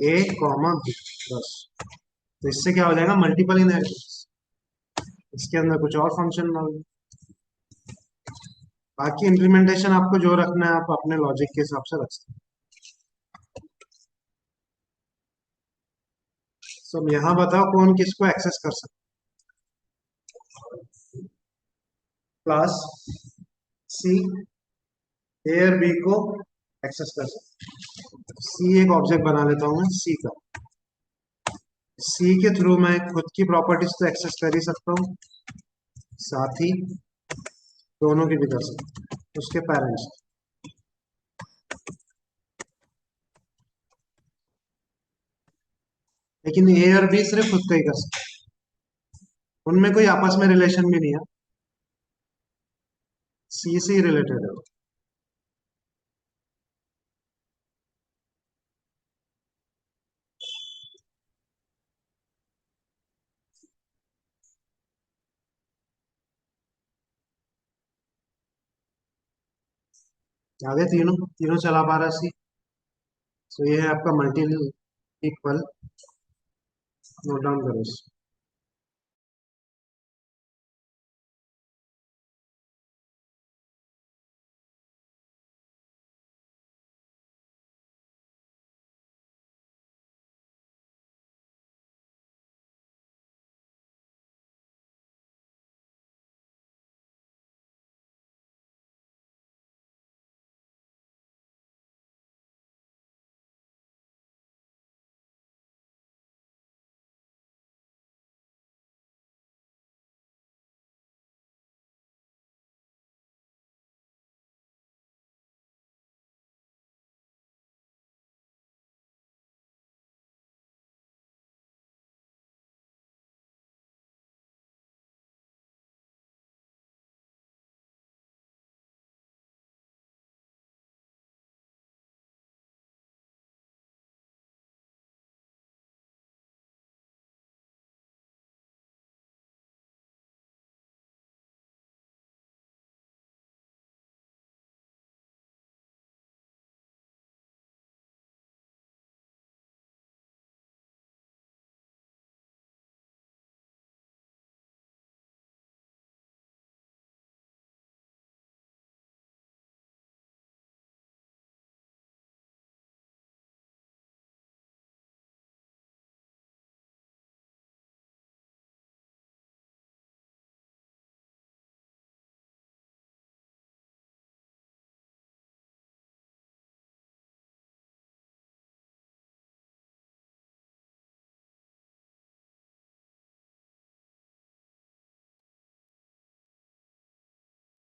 [SPEAKER 1] ए कॉमा बी, बस। तो इससे क्या हो जाएगा? Multiple inheritance. इसके अंदर कुछ और फंक्शन ना हो। बाकी इम्प्लीमेंटेशन आपको जो रखना है आप अपने लॉजिक के हिसाब से रख सकते हैं। तो अब यहाँ बताओ कौन किसको एक्सेस कर सकता है? क्लास सी ए और बी को एक्सेस कर सकता है। सी एक ऑब्जेक्ट बना लेता हूँ मैं सी का। सी के थ्रू मैं खुद की प्रॉपर्टीज तो एक्सेस कर ही सकता हूँ, साथ ही दोनों की भी कर सकता हूँ, उसके पेरेंट्स। लेकिन ए और बी सिर्फ खुद का ही कर सकते हैं, उनमें कोई आपस में रिलेशन भी नहीं है। सी से ही रिलेटेड है वो। आगे तीनों तीनों चला पा रहा सी। तो ये है आपका मल्टी इक्वल। नोट डाउन करो इसे।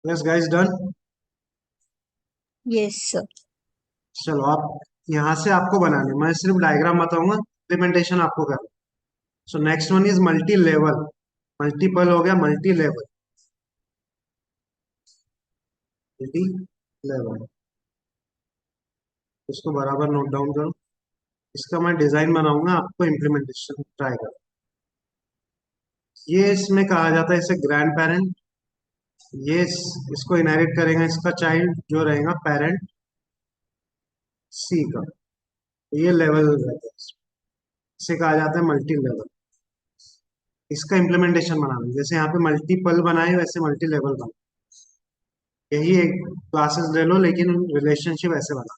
[SPEAKER 1] Yes guys, done.
[SPEAKER 2] Yes sir.
[SPEAKER 1] चलो आप यहाँ से आपको बनाने, मैं सिर्फ डायग्राम बताऊंगा, इम्प्लीमेंटेशन आपको करना। So next one is multi level. Multiple हो गया, मल्टी लेवल। मल्टी लेवल, इसको बराबर नोट डाउन करो। इसका मैं डिजाइन बनाऊंगा, आपको इम्प्लीमेंटेशन ट्राई करो। ये इसमें कहा जाता है इसे ग्रैंड पेरेंट। ये इसको इनहेरिट करेगा इसका चाइल्ड जो रहेगा पेरेंट सी का। तो ये लेवल रहता है, इसे कहा जाता है मल्टी लेवल। इसका इम्प्लीमेंटेशन बनाना, जैसे यहाँ पे मल्टीपल बनाए वैसे मल्टी लेवल बनाए। यही एक क्लासेस ले लो, लेकिन रिलेशनशिप ऐसे बना,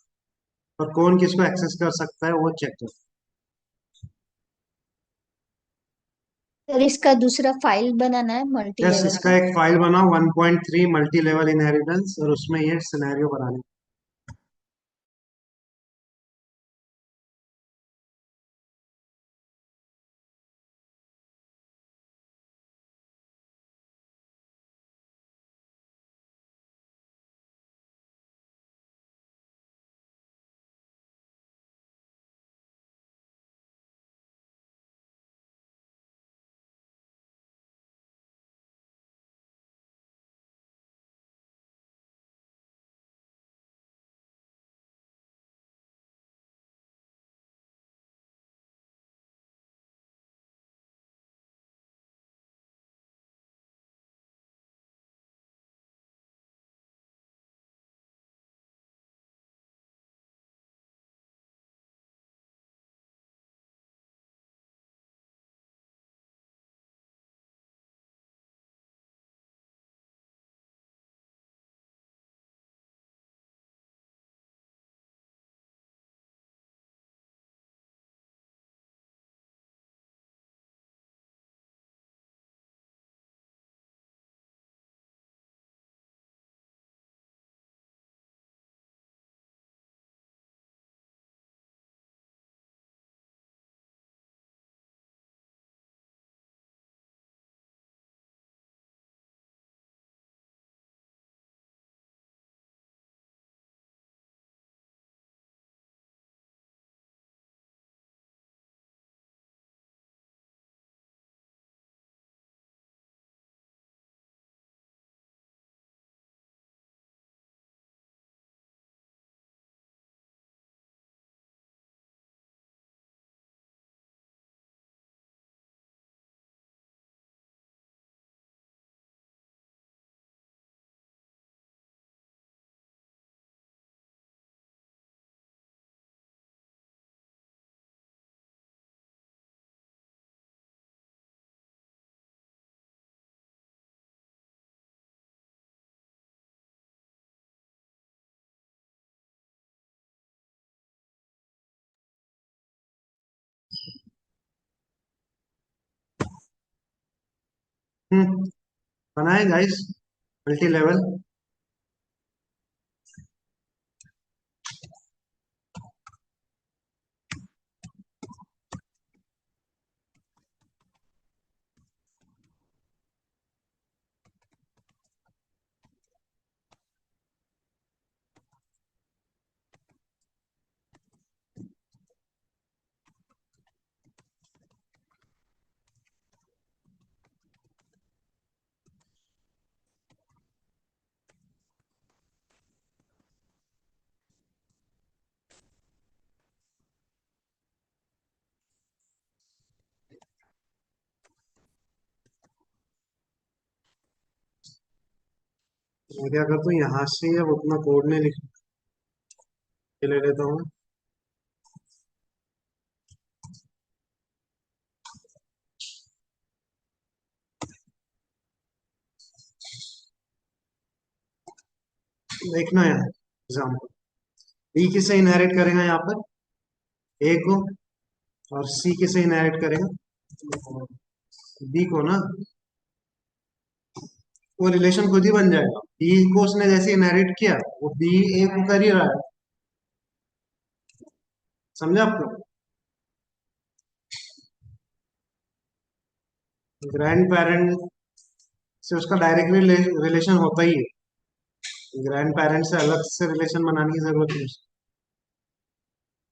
[SPEAKER 1] और कौन किसको एक्सेस कर सकता है वो चेक करो।
[SPEAKER 2] सर इसका दूसरा फाइल बनाना है मल्टी
[SPEAKER 1] यस,
[SPEAKER 2] लेवल
[SPEAKER 1] इसका
[SPEAKER 2] का।
[SPEAKER 1] एक फाइल बनाओ 1.3 मल्टी लेवल इनहेरिटेंस, और उसमें ये सिनेरियो बनाने। बनाए गाइस मल्टी लेवल। मैं क्या करता हूँ, यहाँ से अब उतना कोड नहीं लिख के ले लेता हूँ। देखना है एग्जाम्पल, बी किसे इनहेरिट करेगा यहाँ पर, ए को, और सी किसे इनहेरिट करेगा, बी को ना। वो रिलेशन खुद ही बन जाएगा, बी को उसने जैसे इनहेरिट किया, वो बी ए को कर ही रहा है। समझे आपको? ग्रैंड पेरेंट से उसका डायरेक्टली रिलेशन होता ही है, ग्रैंड पेरेंट से अलग से रिलेशन बनाने की जरूरत नहीं।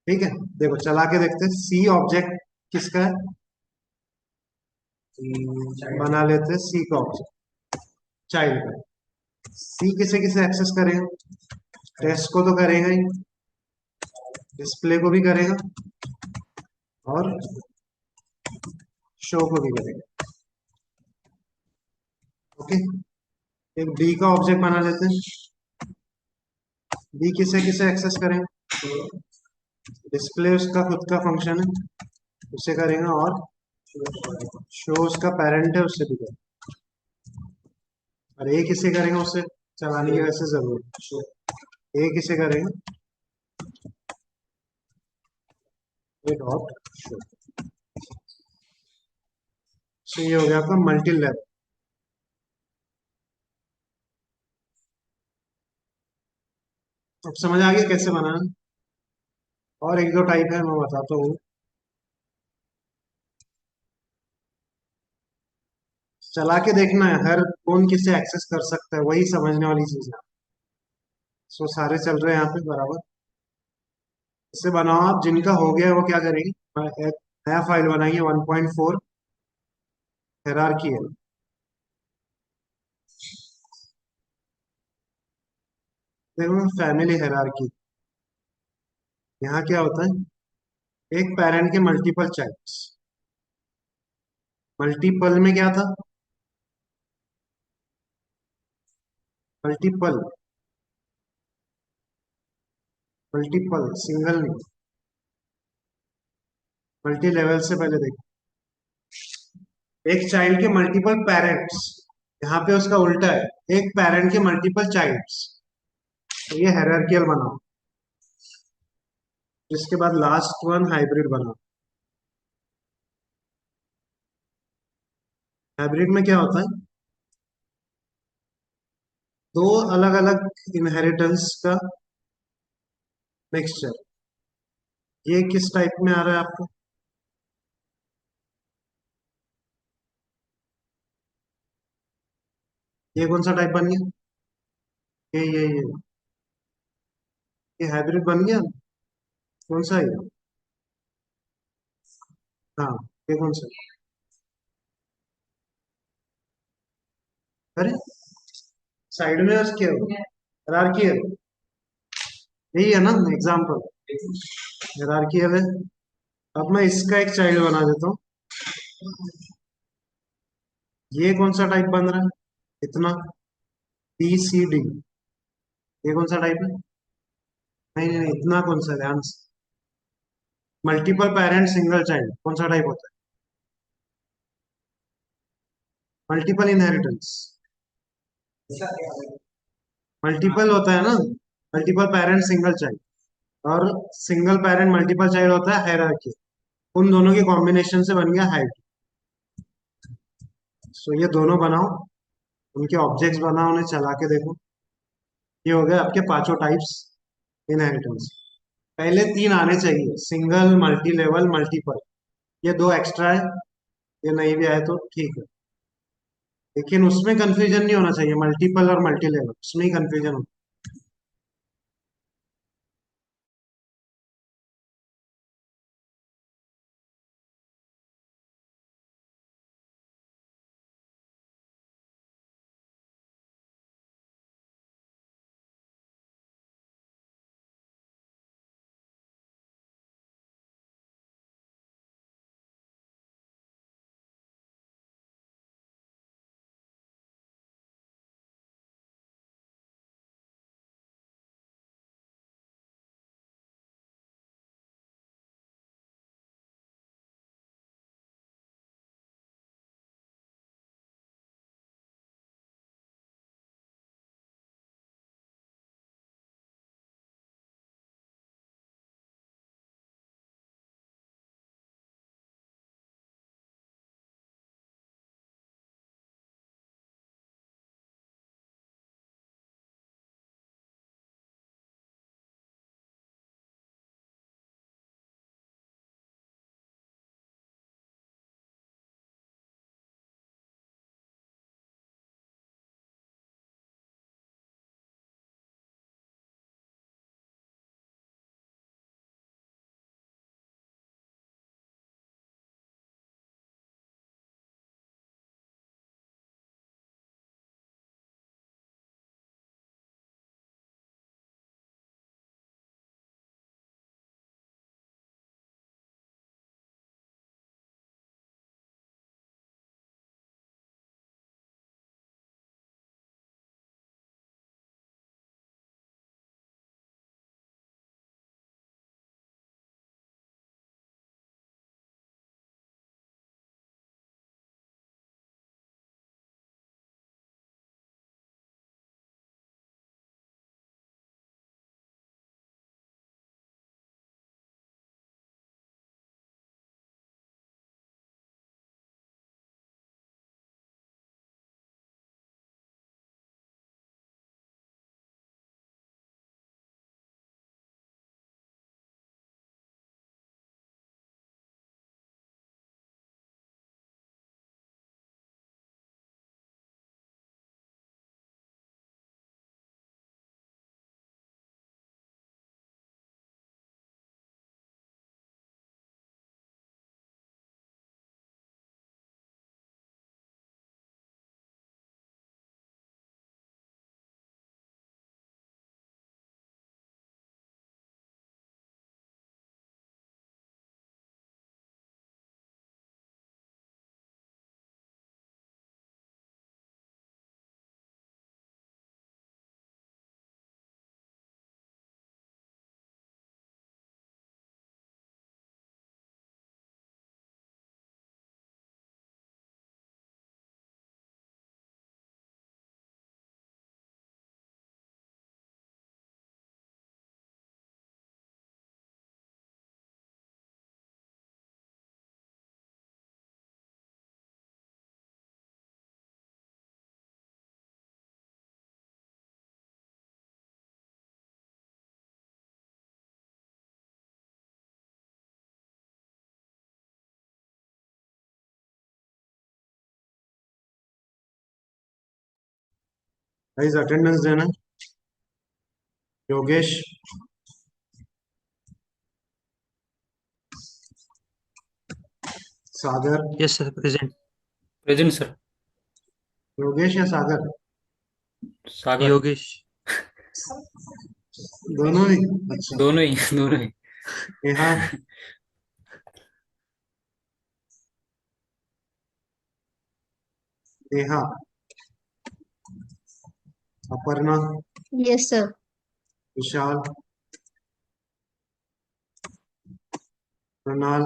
[SPEAKER 1] ठीक है, देखो चला के देखते हैं, सी ऑब्जेक्ट किसका है, बना लेते हैं सी का ऑब्जेक्ट, चाइल्ड का। सी किसे किसे एक्सेस करेगा, टेस्ट को तो करेगा ही, डिस्प्ले को भी करेगा, और शो को भी करेगा। ओके, एक बी का ऑब्जेक्ट बना लेते हैं, बी किसे किसे एक्सेस करेगा, डिस्प्ले उसका खुद का फंक्शन है, उसे करेगा, और शो उसका पेरेंट है, उससे भी करेगा, और ए किसे करेगा उससे, चलाने की वैसे जरूरत है। एक इसे करेंगे ए डॉट शो। तो ये हो गया आपका मल्टी लेवल। अब समझ आ गया कैसे बनाना। और एक दो टाइप है मैं बताता हूँ। चला के देखना है, हर कौन किसे एक्सेस कर सकता है, वही समझने वाली चीज है। सो सारे चल रहे हैं यहाँ पे बराबर। इसे बनाओ आप, जिनका हो गया है वो क्या करेंगे, एक नया फाइल बनाएंगे 1.4 हायरार्की है। देखो फैमिली हायरार्की। यहाँ क्या होता है, एक पेरेंट के मल्टीपल चाइल्ड्स। मल्टीपल में क्या था, मल्टीपल, मल्टीपल सिंगल नहीं। मल्टी लेवल से पहले देखो, एक चाइल्ड के मल्टीपल पेरेंट्स। यहाँ पे उसका उल्टा है, एक पेरेंट के मल्टीपल चाइल्ड्स। तो ये हायरार्कियल बनाओ। जिसके बाद लास्ट वन हाइब्रिड बनाओ। हाइब्रिड में क्या होता है, दो अलग अलग इनहेरिटेंस का मिक्सचर। ये किस टाइप में आ रहा है आपको, ये कौन सा टाइप बन गया, ये हाइब्रिड बन गया। कौन सा है ये? हाँ, ये कौन सा, अरे साइड में उसके हायरार्कियल, यही है ना एग्जाम्पल, हायरार्कियल है। अब मैं इसका एक चाइल्ड बना देता हूँ। ये कौन सा टाइप बन रहा है, इतना बी सी डी, ये कौन सा टाइप है, नहीं नहीं नहीं, इतना कौन सा, ध्यान से। मल्टीपल पेरेंट सिंगल चाइल्ड कौन सा टाइप होता है, मल्टीपल इनहेरिटेंस। मल्टीपल होता है ना, मल्टीपल पेरेंट सिंगल चाइल्ड, और सिंगल पेरेंट मल्टीपल चाइल्ड होता है हायरार्की। उन दोनों के कॉम्बिनेशन से बन गया हाइब्रिड। सो ये दोनों बनाओ, उनके ऑब्जेक्ट्स बनाओ, उन्हें चला के देखो। ये हो गए आपके पांचों टाइप्स इनहेरिटेंस। पहले तीन आने चाहिए, सिंगल, मल्टी लेवल, मल्टीपल। ये दो एक्स्ट्रा है, ये नहीं भी आए तो ठीक है। लेकिन उसमें कंफ्यूजन नहीं होना चाहिए, मल्टीपल और मल्टी लेवल उसमें ही कंफ्यूजन होता है। गाइस अटेंडेंस देना है। Yogesh, Sagar.
[SPEAKER 3] Yes sir, present.
[SPEAKER 4] Present sir.
[SPEAKER 1] Yogesh या सागर?
[SPEAKER 4] सागर।
[SPEAKER 3] योगेश।
[SPEAKER 1] दोनों ही? अच्छा।
[SPEAKER 4] दोनों ही दोनों ही।
[SPEAKER 1] Neha, Neha, Aparna,
[SPEAKER 2] yes sir.
[SPEAKER 1] विशाल, प्रणाल,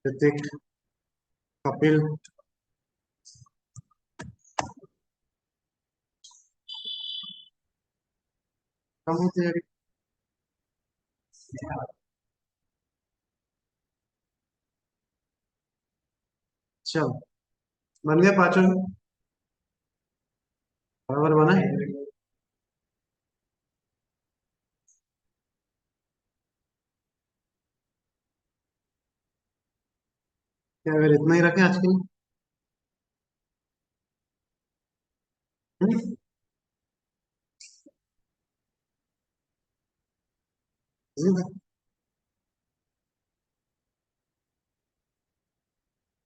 [SPEAKER 1] ऋतिक, कपिल, कम होते हैं। चलो, बन गया पांचों? बराबर बना है? क्या अगर इतना ही रखें आज के लिए? हम्म?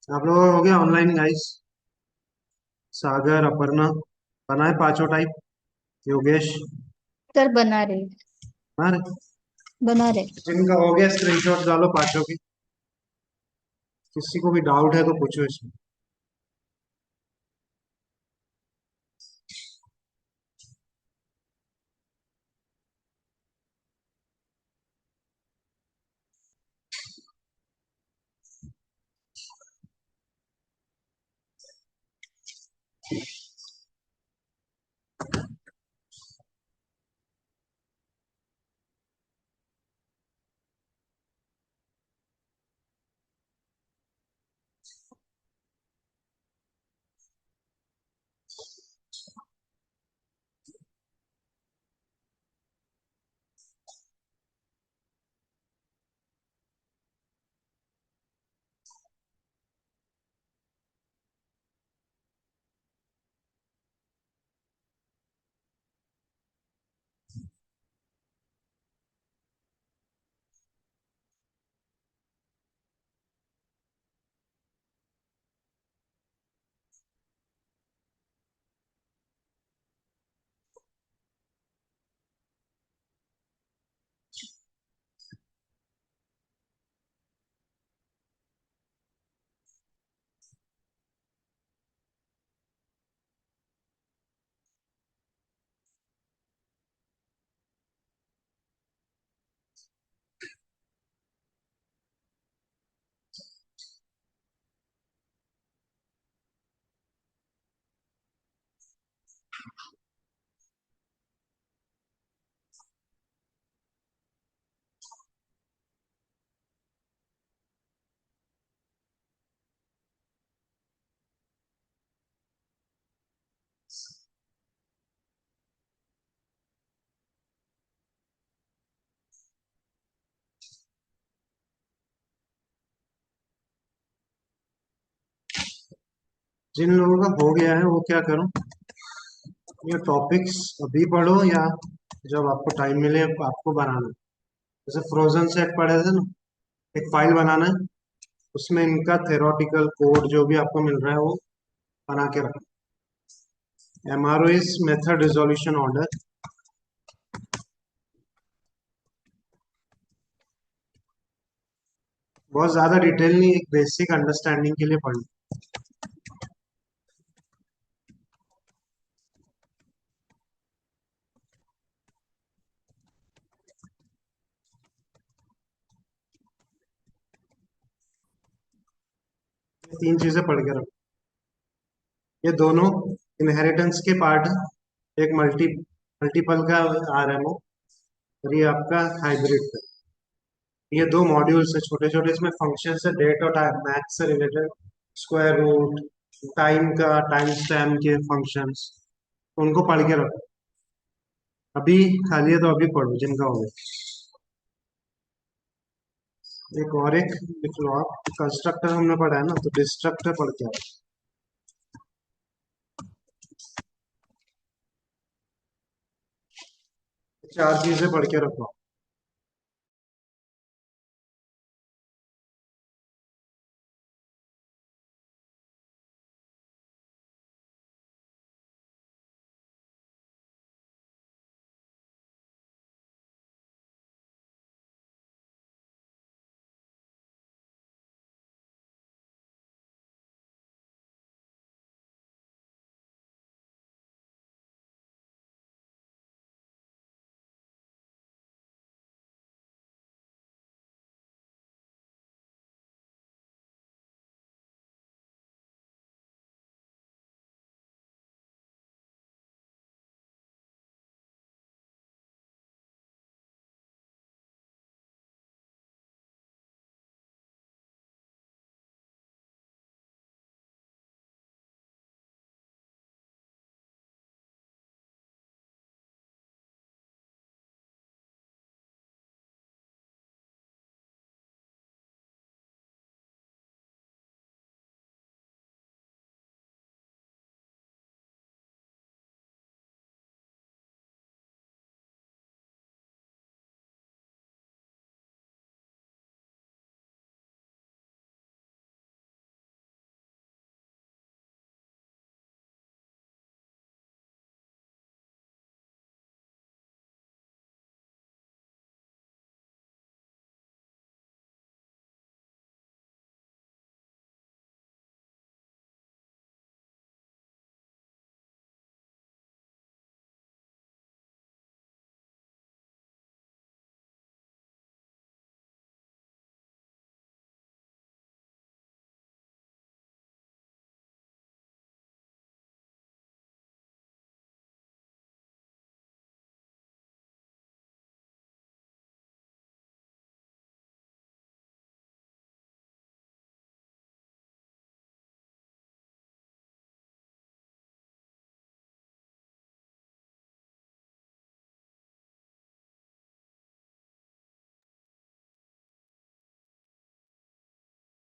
[SPEAKER 1] आप लोगों का हो गया ऑनलाइन गाइस? सागर, अपर्णा, बना है पांचों टाइप? योगेश,
[SPEAKER 2] सर बना रहे।
[SPEAKER 1] हाँ।
[SPEAKER 2] बना रहे।
[SPEAKER 1] जिनका हो गया स्क्रीनशॉट डालो पांचों की। किसी को भी डाउट है तो पूछो इसमें। जिन लोगों का हो गया है वो क्या करो, ये टॉपिक्स अभी पढ़ो या जब आपको टाइम मिले आपको बनाना है। जैसे फ्रोजन सेट पढ़े थे ना, एक फाइल बनाना है, उसमें इनका थेरोटिकल कोड जो भी आपको मिल रहा है वो बना के रखना। MRO is method resolution order. बहुत ज्यादा डिटेल नहीं, एक बेसिक अंडरस्टैंडिंग के लिए पढ़ना। ये तीन चीजें पढ़ के रखो। ये दोनों इनहेरिटेंस के पार्ट है, एक मल्टीपल का आरएमओ और ये आपका हाइब्रिड का। ये दो मॉड्यूल्स है छोटे छोटे, इसमें फंक्शन है, डेट और टाइम, मैथ्स से रिलेटेड, स्क्वायर रूट, टाइम का, टाइम स्टैम्प के फंक्शंस, उनको पढ़ के रखो। अभी खाली है तो अभी पढ़ो जिनका हो गया। एक और एक लिख लो आप, कंस्ट्रक्टर हमने पढ़ा है ना, तो डिस्ट्रक्टर पढ़ के आओ। चार चीजें पढ़ के रखो।